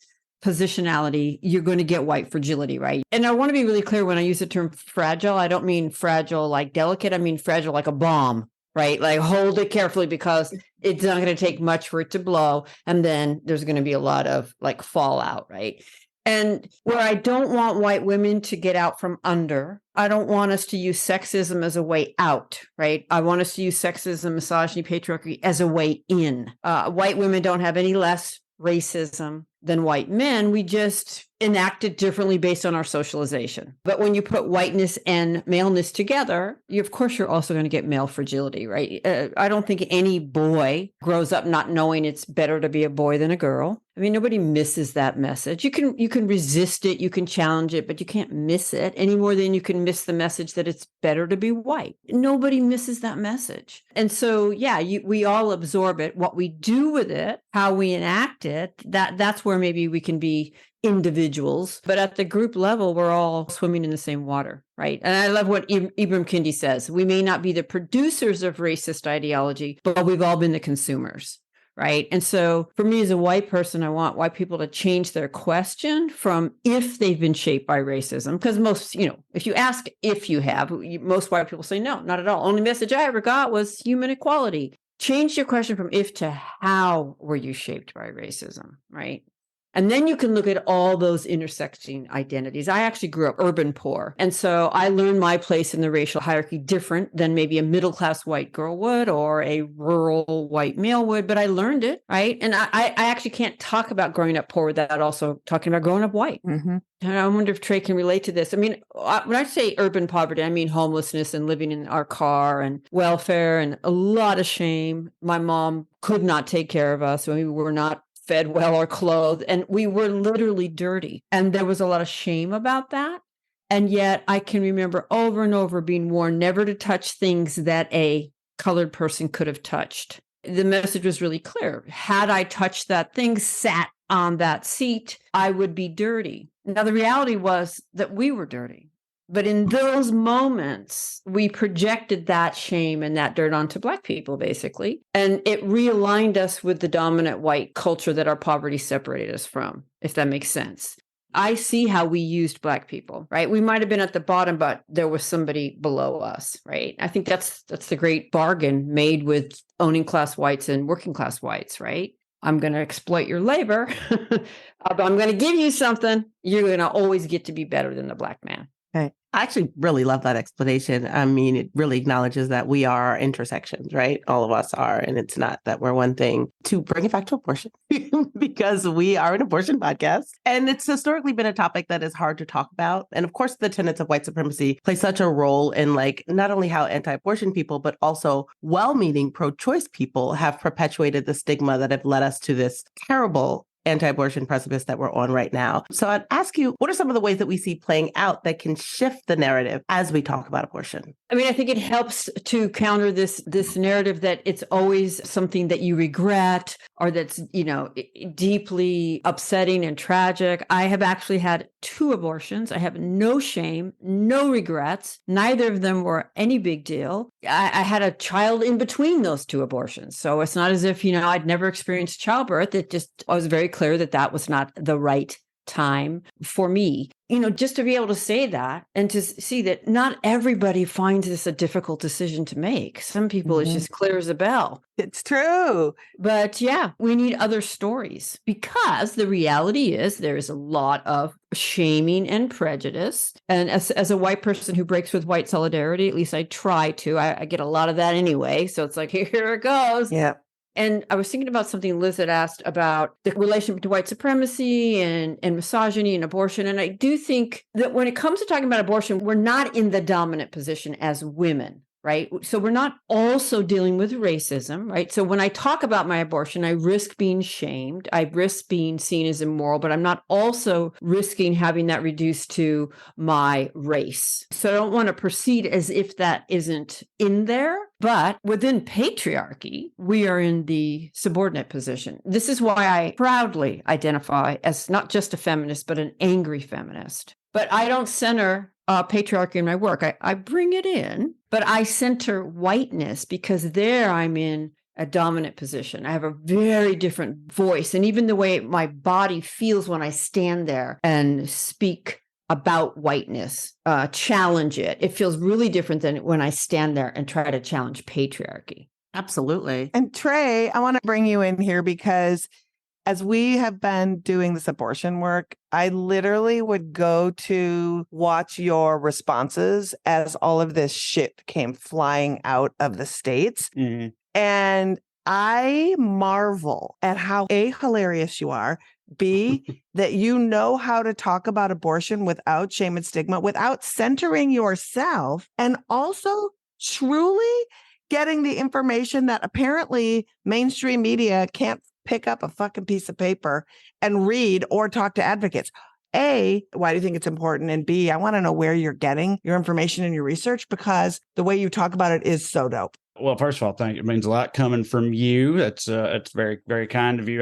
positionality, you're going to get white fragility, right? And I want to be really clear when I use the term fragile, I don't mean fragile like delicate, I mean fragile like a bomb, right? Like hold it carefully because it's not going to take much for it to blow. And then there's going to be a lot of like fallout, right? And where I don't want white women to get out from under, I don't want us to use sexism as a way out, right? I want us to use sexism, misogyny, patriarchy as a way in. White women don't have any less racism than white men. We just enact it differently based on our socialization. But when you put whiteness and maleness together, of course, you're also going to get male fragility, right? I don't think any boy grows up not knowing it's better to be a boy than a girl. I mean, nobody misses that message. You can resist it, you can challenge it, but you can't miss it any more than you can miss the message that it's better to be white. Nobody misses that message. And so, yeah, we all absorb it. What we do with it, how we enact it, that's where maybe we can be individuals, but at the group level, we're all swimming in the same water, right? And I love what Ibram Kendi says. We may not be the producers of racist ideology, but we've all been the consumers, right? And so for me as a white person, I want white people to change their question from if they've been shaped by racism, because most, if you ask if you have, most white people say, no, not at all. Only message I ever got was human equality. Change your question from if to how were you shaped by racism, right? And then you can look at all those intersecting identities. I actually grew up urban poor. And so I learned my place in the racial hierarchy different than maybe a middle-class white girl would or a rural white male would, but I learned it, right? And I actually can't talk about growing up poor without also talking about growing up white. Mm-hmm. And I wonder if Trae can relate to this. I mean, when I say urban poverty, I mean homelessness and living in our car and welfare and a lot of shame. My mom could not take care of us when we were not fed well or clothed, and we were literally dirty. And there was a lot of shame about that. And yet I can remember over and over being warned never to touch things that a colored person could have touched. The message was really clear. Had I touched that thing, sat on that seat, I would be dirty. Now, the reality was that we were dirty. But in those moments, we projected that shame and that dirt onto Black people, basically. And it realigned us with the dominant white culture that our poverty separated us from, if that makes sense. I see how we used Black people, right? We might have been at the bottom, but there was somebody below us, right? I think that's the great bargain made with owning class whites and working class whites, right? I'm going to exploit your labor. I'm going to give you something. You're going to always get to be better than the Black man. Okay. I actually really love that explanation. I mean, it really acknowledges that we are intersections, right? All of us are. And it's not that we're one thing. To bring it back to abortion, because we are an abortion podcast. And it's historically been a topic that is hard to talk about. And of course, the tenets of white supremacy play such a role in like not only how anti-abortion people, but also well-meaning pro-choice people have perpetuated the stigma that have led us to this terrible anti-abortion precipice that we're on right now. So I'd ask you, what are some of the ways that we see playing out that can shift the narrative as we talk about abortion? I mean, I think it helps to counter this narrative that it's always something that you regret or that's, deeply upsetting and tragic. I have actually had 2 abortions. I have no shame, no regrets. Neither of them were any big deal. I had a child in between those 2 abortions. So it's not as if, I'd never experienced childbirth. I was very clear that was not the right time for me. Just to be able to say that and to see that not everybody finds this a difficult decision to make. Some people it's just clear as a bell. It's true. But yeah, we need other stories because the reality is there is a lot of shaming and prejudice. And as a white person who breaks with white solidarity, at least I try to, I get a lot of that anyway. So it's like, here it goes. Yeah. And I was thinking about something Liz had asked about the relation between white supremacy and misogyny and abortion. And I do think that when it comes to talking about abortion, we're not in the dominant position as women, right? So we're not also dealing with racism, right? So when I talk about my abortion, I risk being shamed. I risk being seen as immoral, but I'm not also risking having that reduced to my race. So I don't want to proceed as if that isn't in there. But within patriarchy, we are in the subordinate position. This is why I proudly identify as not just a feminist, but an angry feminist. But I don't center patriarchy in my work. I bring it in, but I center whiteness because there I'm in a dominant position. I have a very different voice. And even the way my body feels when I stand there and speak about whiteness, challenge it. It feels really different than when I stand there and try to challenge patriarchy. Absolutely. And Trae, I want to bring you in here because as we have been doing this abortion work, I literally would go to watch your responses as all of this shit came flying out of the States. Mm-hmm. And I marvel at how A, hilarious you are, B, that you know how to talk about abortion without shame and stigma, without centering yourself, and also truly getting the information that apparently mainstream media can't pick up a fucking piece of paper and read or talk to advocates. A, why do you think it's important? And B, I want to know where you're getting your information and your research because the way you talk about it is so dope. Well, first of all, thank you. It means a lot coming from you. That's very, very kind of you.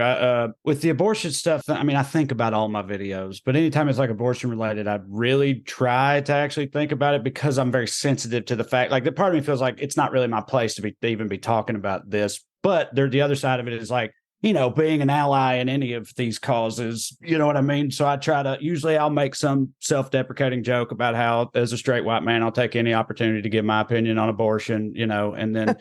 With the abortion stuff, I mean, I think about all my videos, but anytime it's like abortion related, I really try to actually think about it because I'm very sensitive to the fact, like the part of me feels like it's not really my place to even be talking about this. But the other side of it is like, being an ally in any of these causes, you know what I mean? So I try to, usually I'll make some self-deprecating joke about how as a straight white man, I'll take any opportunity to give my opinion on abortion, and then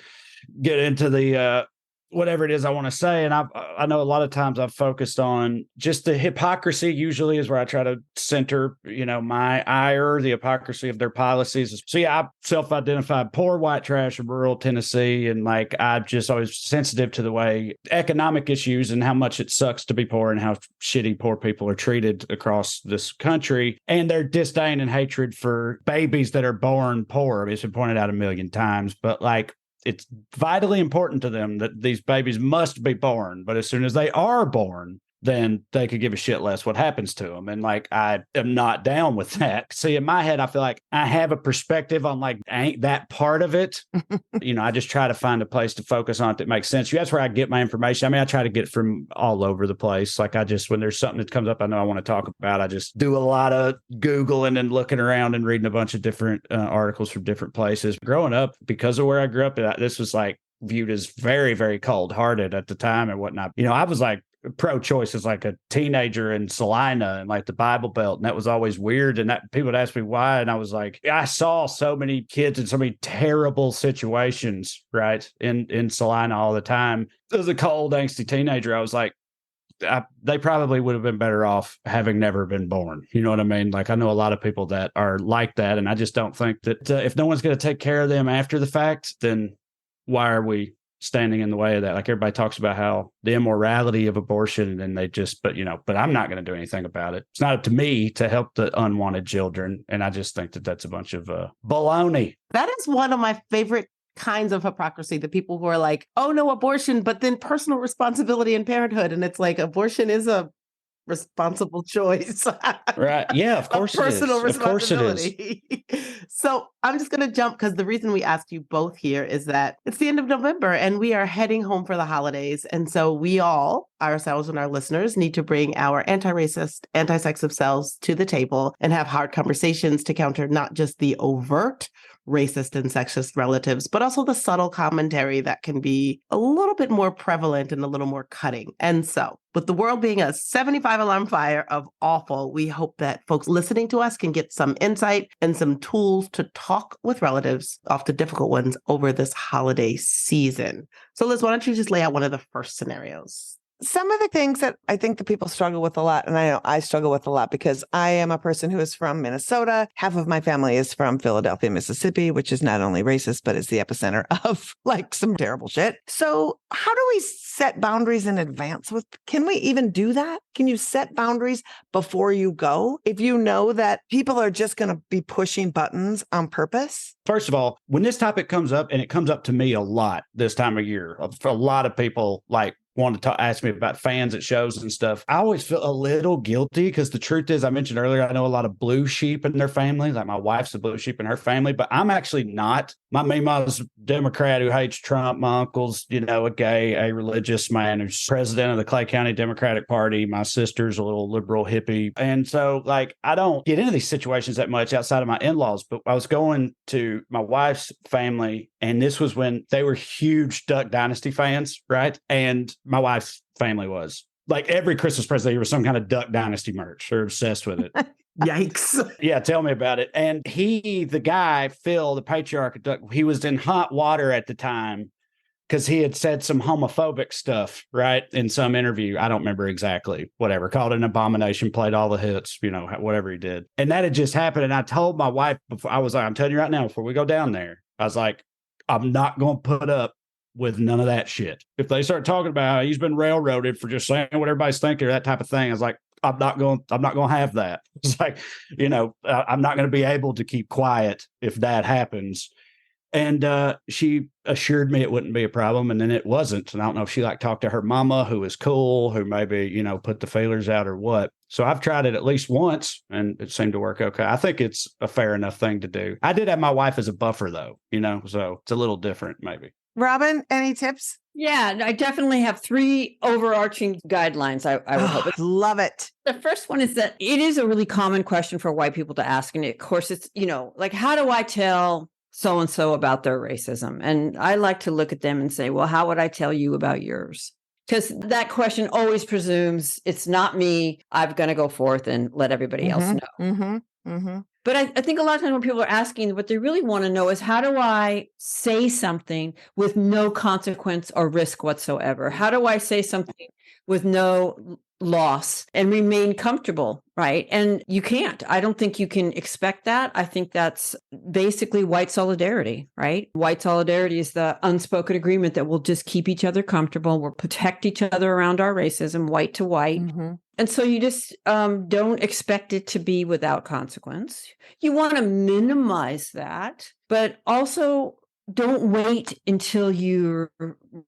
get into the, whatever it is I want to say. And I know a lot of times I've focused on just the hypocrisy usually is where I try to center, my ire, the hypocrisy of their policies. So yeah, I self-identified poor white trash in rural Tennessee. And like, I'm just always sensitive to the way economic issues and how much it sucks to be poor and how shitty poor people are treated across this country and their disdain and hatred for babies that are born poor. It's been pointed out a million times, but like, it's vitally important to them that these babies must be born. But as soon as they are born, then they could give a shit less what happens to them. And like, I am not down with that. See, in my head, I feel like I have a perspective on like, ain't that part of it. I just try to find a place to focus on it that makes sense. That's where I get my information. I mean, I try to get it from all over the place. Like when there's something that comes up, I know I want to talk about, I just do a lot of Googling and looking around and reading a bunch of different articles from different places. Growing up, because of where I grew up, this was like viewed as very, very cold hearted at the time and whatnot. I was like, pro-choice as like a teenager in Salina and like the Bible Belt. And that was always weird. And that people would ask me why. And I was like, I saw so many kids in so many terrible situations, right? In Salina all the time. As a cold, angsty teenager, I was like, they probably would have been better off having never been born. You know what I mean? Like, I know a lot of people that are like that. And I just don't think that if no one's going to take care of them after the fact, then why are we standing in the way of that? Like, everybody talks about how the immorality of abortion, and they just, but I'm not going to do anything about it. It's not up to me to help the unwanted children. And I just think that that's a bunch of baloney. That is one of my favorite kinds of hypocrisy, the people who are like, oh no, abortion, but then personal responsibility in parenthood. And it's like, abortion is a responsible choice. Right. Yeah, of course it is. Personal responsibility. Of course it is. So I'm just going to jump, because the reason we asked you both here is that it's the end of November and we are heading home for the holidays. And so we all, ourselves and our listeners, need to bring our anti-racist, anti-sexist selves to the table and have hard conversations to counter not just the overt racist and sexist relatives, but also the subtle commentary that can be a little bit more prevalent and a little more cutting. And so, with the world being a 75 alarm fire of awful, we hope that folks listening to us can get some insight and some tools to talk with relatives, often difficult ones, over this holiday season. So Liz, why don't you just lay out one of the first scenarios? Some of the things that I think the people struggle with a lot, and I know I struggle with a lot because I am a person who is from Minnesota. Half of my family is from Philadelphia, Mississippi, which is not only racist, but is the epicenter of like some terrible shit. So how do we set boundaries in advance? Can we even do that? Can you set boundaries before you go? If you know that people are just going to be pushing buttons on purpose? First of all, when this topic comes up, and it comes up to me a lot this time of year, for a lot of people like want to ask me about fans at shows and stuff, I always feel a little guilty because the truth is, I mentioned earlier, I know a lot of blue sheep in their family. Like, my wife's a blue sheep in her family, but I'm actually not. My mom's a Democrat who hates Trump. My uncle's, a gay, a religious man who's president of the Clay County Democratic Party. My sister's a little liberal hippie. And so, like, I don't get into these situations that much outside of my in-laws, but I was going to my wife's family, and this was when they were huge Duck Dynasty fans, right? And my wife's family was. Like, every Christmas present there was some kind of Duck Dynasty merch. They're obsessed with it. Yikes. Yeah, tell me about it. And the guy, Phil, the patriarch of Duck, he was in hot water at the time because he had said some homophobic stuff, right, in some interview. I don't remember exactly, whatever, called it an abomination, played all the hits, whatever he did. And that had just happened. And I told my wife before, I was like, I'm telling you right now, before we go down there, I was like, I'm not going to put up with none of that shit. If they start talking about how he's been railroaded for just saying what everybody's thinking or that type of thing, I was like, I'm not going to have that. It's like, I'm not going to be able to keep quiet if that happens. And she assured me it wouldn't be a problem. And then it wasn't. And I don't know if she talked to her mama, who is cool, who maybe, put the feelers out or what. So I've tried it at least once and it seemed to work okay. I think it's a fair enough thing to do. I did have my wife as a buffer though, so it's a little different maybe. Robin, any tips? Yeah, I definitely have 3 overarching guidelines. I would hope. Love it. The first one is that it is a really common question for white people to ask. And of course, it's, like, how do I tell so-and-so about their racism? And I like to look at them and say, well, how would I tell you about yours? Because that question always presumes it's not me. I'm going to go forth and let everybody else know. Mm-hmm. Mm-hmm. But I think a lot of times when people are asking, what they really want to know is, how do I say something with no consequence or risk whatsoever? How do I say something with no loss and remain comfortable, right? And you can't. I don't think you can expect that. I think that's basically white solidarity, right? White solidarity is the unspoken agreement that we'll just keep each other comfortable. We'll protect each other around our racism, white to white. Mm-hmm. And so you just don't expect it to be without consequence. You want to minimize that, but also don't wait until you're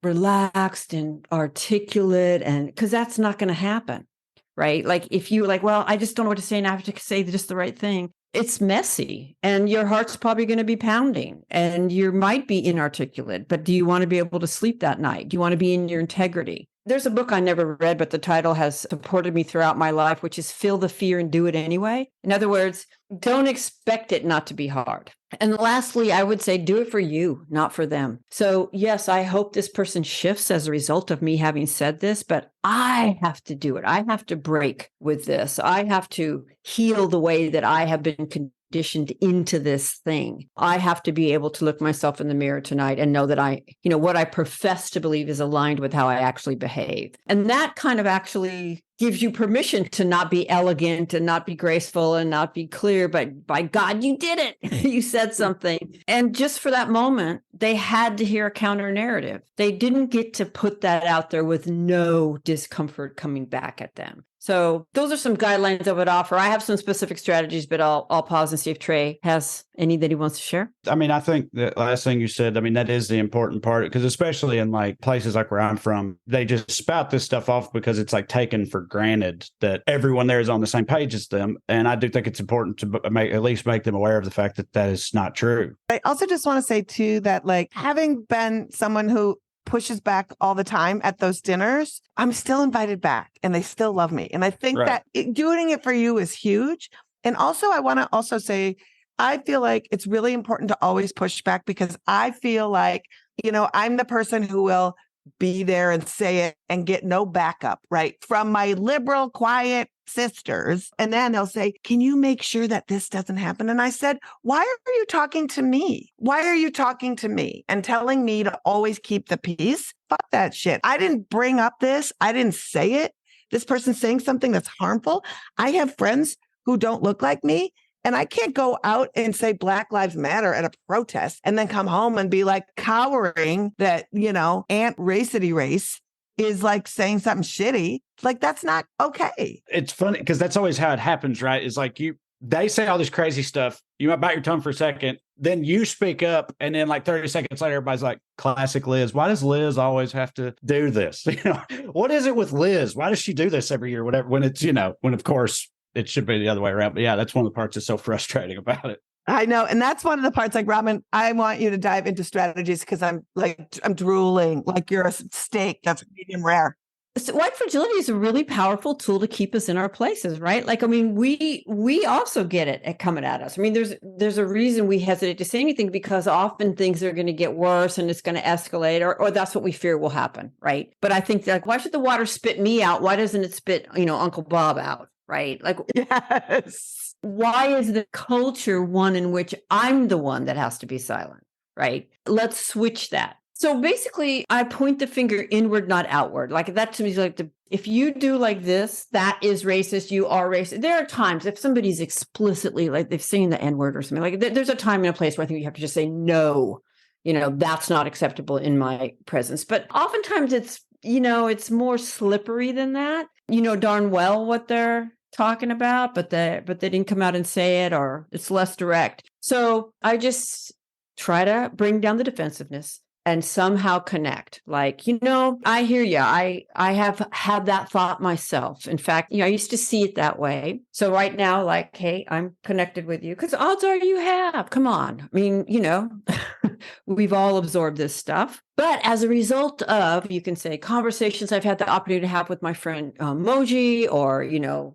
relaxed and articulate, and because that's not going to happen, right? Like, if you well, I just don't know what to say and I have to say just the right thing. It's messy and your heart's probably going to be pounding and you might be inarticulate, but do you want to be able to sleep that night? Do you want to be in your integrity? There's a book I never read, but the title has supported me throughout my life, which is Feel the Fear and Do It Anyway. In other words, don't expect it not to be hard. And lastly, I would say do it for you, not for them. So yes, I hope this person shifts as a result of me having said this, but I have to do it. I have to break with this. I have to heal the way that I have been conditioned into this thing. I have to be able to look myself in the mirror tonight and know that what I profess to believe is aligned with how I actually behave. And that kind of actually gives you permission to not be elegant and not be graceful and not be clear, but by God, you did it. You said something. And just for that moment, they had to hear a counter narrative. They didn't get to put that out there with no discomfort coming back at them. So those are some guidelines I would offer. I have some specific strategies, but I'll pause and see if Trae has any that he wants to share. I mean, I think the last thing you said, I mean, that is the important part, because especially in like places like where I'm from, they just spout this stuff off because it's like taken for granted that everyone there is on the same page as them. And I do think it's important to at least make them aware of the fact that that is not true. I also just want to say too that like having been someone who pushes back all the time at those dinners, I'm still invited back and they still love me. And I think that doing it for you is huge. And also, I want to also say, I feel like it's really important to always push back, because I feel like, I'm the person who will be there and say it and get no backup, right? From my liberal, quiet sisters. And then they'll say, can you make sure that this doesn't happen? And I said, why are you talking to me? Why are you talking to me and telling me to always keep the peace? Fuck that shit. I didn't bring up this. I didn't say it. This person's saying something that's harmful. I have friends who don't look like me. And I can't go out and say Black Lives Matter at a protest and then come home and be like cowering that, Aunt Racity Race is like saying something shitty. Like, that's not okay. It's funny because that's always how it happens, right? It's like they say all this crazy stuff. You might bite your tongue for a second. Then you speak up. And then like 30 seconds later, everybody's like, classic Lizz. Why does Lizz always have to do this? What is it with Lizz? Why does she do this every year? Whatever, when it's, when of course, it should be the other way around. But yeah, that's one of the parts that's so frustrating about it. I know. And that's one of the parts, like, Robin, I want you to dive into strategies because I'm drooling like you're a steak that's medium rare. So white fragility is a really powerful tool to keep us in our places, right? Like, I mean, we also get it at coming at us. I mean, there's a reason we hesitate to say anything, because often things are going to get worse and it's going to escalate, or that's what we fear will happen, right? But I think, like, why should the water spit me out? Why doesn't it spit, Uncle Bob out? Right? Like, yes. Why is the culture one in which I'm the one that has to be silent? Right? Let's switch that. So basically, I point the finger inward, not outward. Like, that to me is like, if you do like this, that is racist. You are racist. There are times if somebody's explicitly, like, they've seen the N-word or something, like, there's a time and a place where I think you have to just say, no, that's not acceptable in my presence. But oftentimes it's more slippery than that. Darn well what they're talking about, but they didn't come out and say it, or it's less direct. So I just try to bring down the defensiveness and somehow connect. Like, I hear you. I have had that thought myself. In fact, I used to see it that way. So right now, like, hey, I'm connected with you, because odds are you have. Come on. I mean, we've all absorbed this stuff. But as a result of, you can say, conversations I've had the opportunity to have with my friend Moji, or,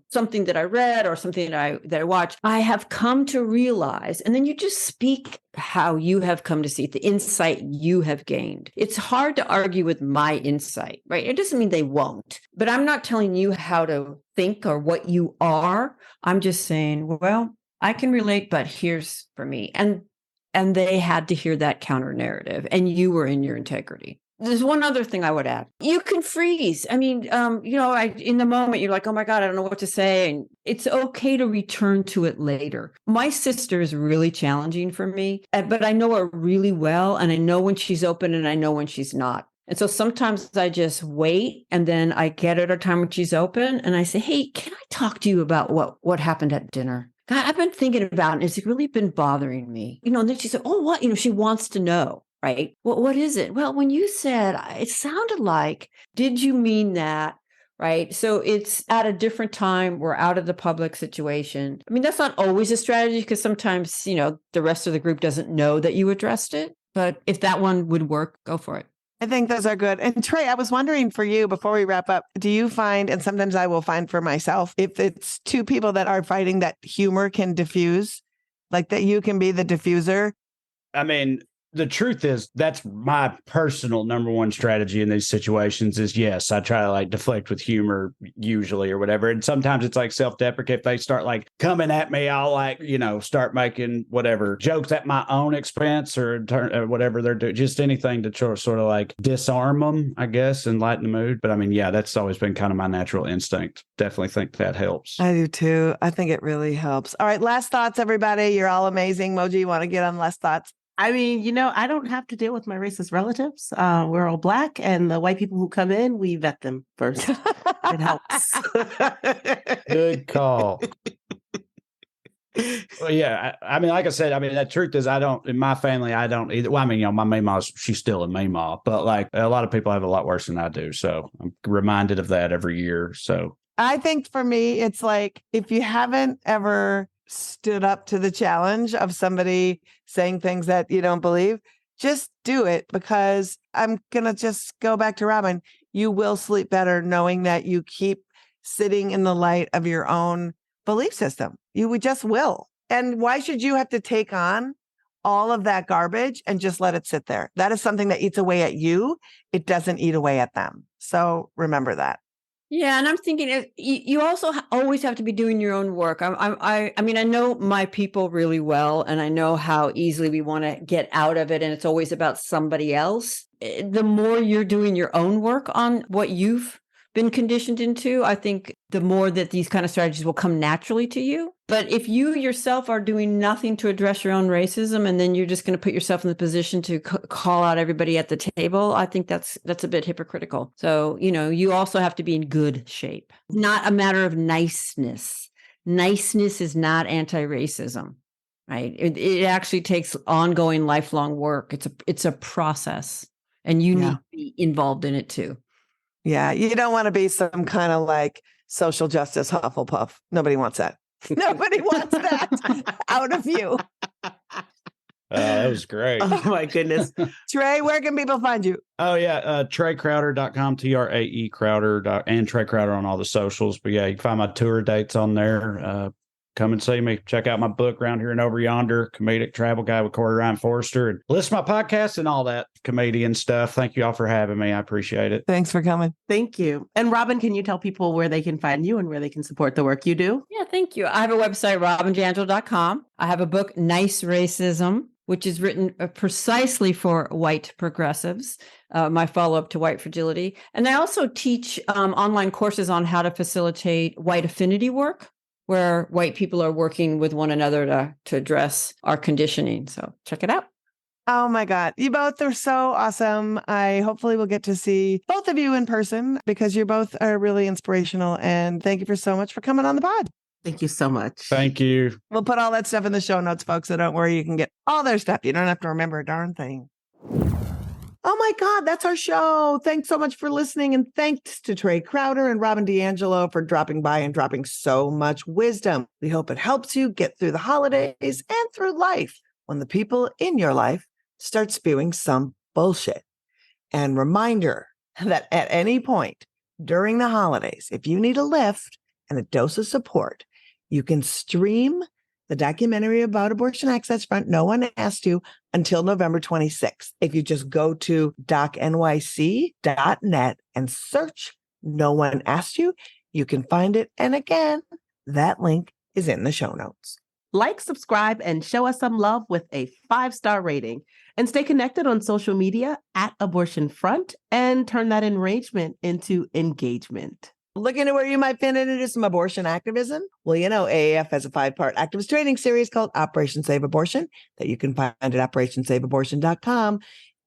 something that I read or something that I watched, I have come to realize, and then you just speak how you have come to see it, the insight you have gained. It's hard to argue with my insight, right? It doesn't mean they won't, but I'm not telling you how to think or what you are. I'm just saying, well, I can relate, but here's for me. And they had to hear that counter narrative, and you were in your integrity. There's one other thing I would add. You can freeze. I mean, in the moment, you're like, oh my God, I don't know what to say. And it's okay to return to it later. My sister is really challenging for me, but I know her really well. And I know when she's open and I know when she's not. And so sometimes I just wait, and then I get at a time when she's open and I say, hey, can I talk to you about what happened at dinner? God, I've been thinking about it. It's really been bothering me. And then she said, oh, what? She wants to know, right? Well, what is it? Well, when you said, it sounded like, did you mean that? Right? So it's at a different time. We're out of the public situation. I mean, that's not always a strategy, because sometimes, the rest of the group doesn't know that you addressed it. But if that one would work, go for it. I think those are good. And Trae, I was wondering for you, before we wrap up, do you find, and sometimes I will find for myself, if it's two people that are fighting, that humor can diffuse, like that you can be the diffuser? I mean, The truth is, that's my personal number one strategy in these situations is, yes, I try to like deflect with humor usually or whatever. And sometimes it's like self-deprecate. If they start like coming at me, I'll like, start making whatever jokes at my own expense or whatever they're doing, just anything to sort of like disarm them, I guess, and lighten the mood. But I mean, yeah, that's always been kind of my natural instinct. Definitely think that helps. I do too. I think it really helps. All right. Last thoughts, everybody. You're all amazing. Moji, you want to get on last thoughts? I mean, I don't have to deal with my racist relatives. We're all Black, and the white people who come in, we vet them first. It helps. Good call. Well, yeah. I mean, like I said, the truth is in my family, I don't either. Well, my Meemaw, she's still a Meemaw, but like a lot of people have a lot worse than I do. So I'm reminded of that every year. So I think for me, it's like, if you haven't ever stood up to the challenge of somebody saying things that you don't believe, just do it, because I'm going to just go back to Robin. You will sleep better knowing that you keep sitting in the light of your own belief system. We just will. And why should you have to take on all of that garbage and just let it sit there? That is something that eats away at you. It doesn't eat away at them. So remember that. Yeah, and I'm thinking you also always have to be doing your own work. I mean, I know my people really well, and I know how easily we want to get out of it, and it's always about somebody else. The more you're doing your own work on what you've been conditioned into, I think the more that these kind of strategies will come naturally to you. But if you yourself are doing nothing to address your own racism, and then you're just going to put yourself in the position to call out everybody at the table, I think that's a bit hypocritical. So, you also have to be in good shape. Not a matter of niceness. Niceness is not anti-racism, right? It actually takes ongoing, lifelong work. It's a process, and you need to be involved in it too. Yeah, you don't want to be some kind of like social justice Hufflepuff. Nobody wants that. Nobody wants that out of you. That was great. Oh my goodness. Trae, where can people find you? Oh yeah, TraeCrowder.com, TRAE Crowder, and Trae Crowder on all the socials. But yeah, you can find my tour dates on there. Come and see me. Check out my book, Round Here and Over Yonder, Comedic Travel Guide with Corey Ryan Forrester, and listen to my podcast and all that comedian stuff. Thank you all for having me. I appreciate it. Thanks for coming. Thank you. And Robin, can you tell people where they can find you and where they can support the work you do? Yeah, thank you. I have a website, robindiangelo.com. I have a book, Nice Racism, which is written precisely for white progressives, my follow-up to white fragility. And I also teach online courses on how to facilitate white affinity work, where white people are working with one another to address our conditioning. So check it out. Oh my God. You both are so awesome. I hopefully will get to see both of you in person, because you both are really inspirational. And thank you so much for coming on the pod. Thank you so much. Thank you. We'll put all that stuff in the show notes, folks. So don't worry. You can get all their stuff. You don't have to remember a darn thing. Oh my God, that's our show. Thanks so much for listening. And thanks to Trae Crowder and Robin DiAngelo for dropping by and dropping so much wisdom. We hope it helps you get through the holidays and through life when the people in your life start spewing some bullshit. And reminder that at any point during the holidays, if you need a lift and a dose of support, you can stream the documentary about abortion access front, No One Asked You, until November 26th. If you just go to docnyc.net and search No One Asked You, you can find it. And again, that link is in the show notes. Like, subscribe, and show us some love with a 5-star rating. And stay connected on social media at Abortion Front, and turn that enragement into engagement. Looking at where you might fit into some abortion activism? Well, AAF has a 5-part activist training series called Operation Save Abortion that you can find at operationsaveabortion.com.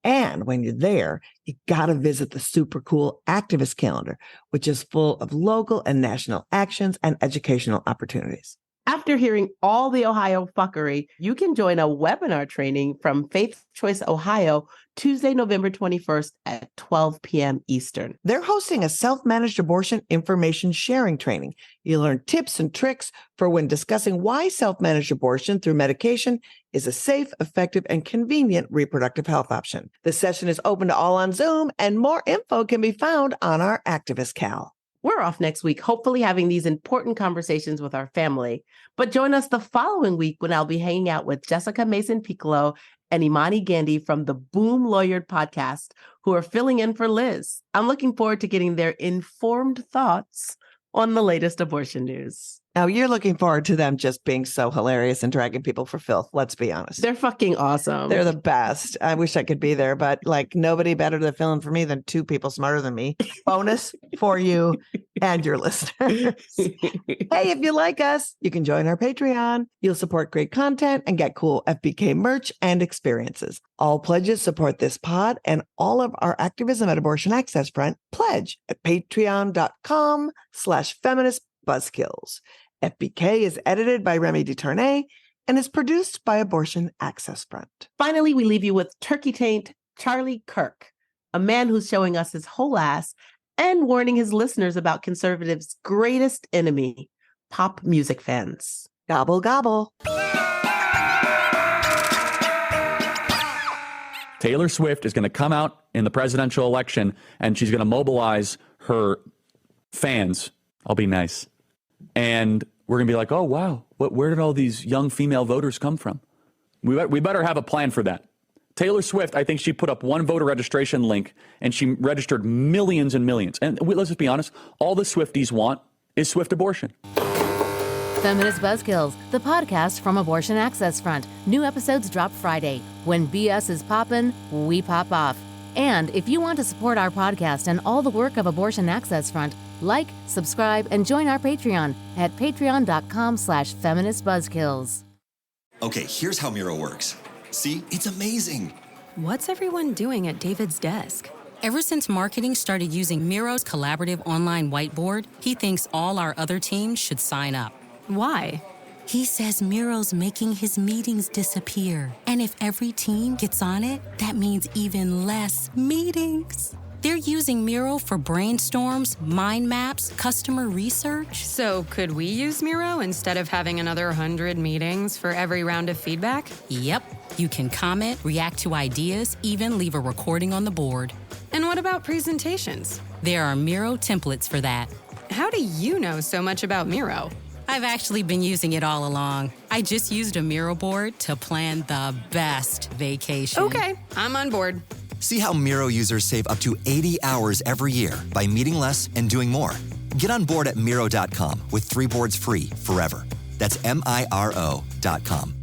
And when you're there, you got to visit the super cool activist calendar, which is full of local and national actions and educational opportunities. After hearing all the Ohio fuckery, you can join a webinar training from Faith Choice Ohio, Tuesday, November 21st at 12 p.m. Eastern. They're hosting a self-managed abortion information sharing training. You learn tips and tricks for when discussing why self-managed abortion through medication is a safe, effective, and convenient reproductive health option. The session is open to all on Zoom, and more info can be found on our Activist Cal. We're off next week, hopefully having these important conversations with our family. But join us the following week when I'll be hanging out with Jessica Mason-Piccolo and Imani Gandhi from the Boom Lawyered podcast, who are filling in for Liz. I'm looking forward to getting their informed thoughts on the latest abortion news. Now, you're looking forward to them just being so hilarious and dragging people for filth. Let's be honest. They're fucking awesome. They're the best. I wish I could be there, but like nobody better to fill in for me than two people smarter than me. Bonus for you and your listeners. Hey, if you like us, you can join our Patreon. You'll support great content and get cool FBK merch and experiences. All pledges support this pod and all of our activism at Abortion Access Front. Pledge at patreon.com/feministbuzzkills. FBK is edited by Remy DeTournay and is produced by Abortion Access Front. Finally, we leave you with Turkey Taint Charlie Kirk, a man who's showing us his whole ass and warning his listeners about conservatives' greatest enemy, pop music fans. Gobble, gobble. Taylor Swift is going to come out in the presidential election and she's going to mobilize her fans. I'll be nice. And we're going to be like, oh, wow, where did all these young female voters come from? We better have a plan for that. Taylor Swift, I think she put up one voter registration link and she registered millions and millions. And let's just be honest, all the Swifties want is swift abortion. Feminist Buzzkills, the podcast from Abortion Access Front. New episodes drop Friday. When BS is poppin', we pop off. And if you want to support our podcast and all the work of Abortion Access Front, like, subscribe, and join our Patreon at patreon.com/feministbuzzkills. Okay, here's how Miro works. See, it's amazing. What's everyone doing at David's desk? Ever since marketing started using Miro's collaborative online whiteboard, he thinks all our other teams should sign up. Why? He says Miro's making his meetings disappear. And if every team gets on it, that means even less meetings. They're using Miro for brainstorms, mind maps, customer research. So could we use Miro instead of having another 100 meetings for every round of feedback? Yep. You can comment, react to ideas, even leave a recording on the board. And what about presentations? There are Miro templates for that. How do you know so much about Miro? I've actually been using it all along. I just used a Miro board to plan the best vacation. Okay, I'm on board. See how Miro users save up to 80 hours every year by meeting less and doing more. Get on board at Miro.com with 3 boards free forever. That's MIRO.com.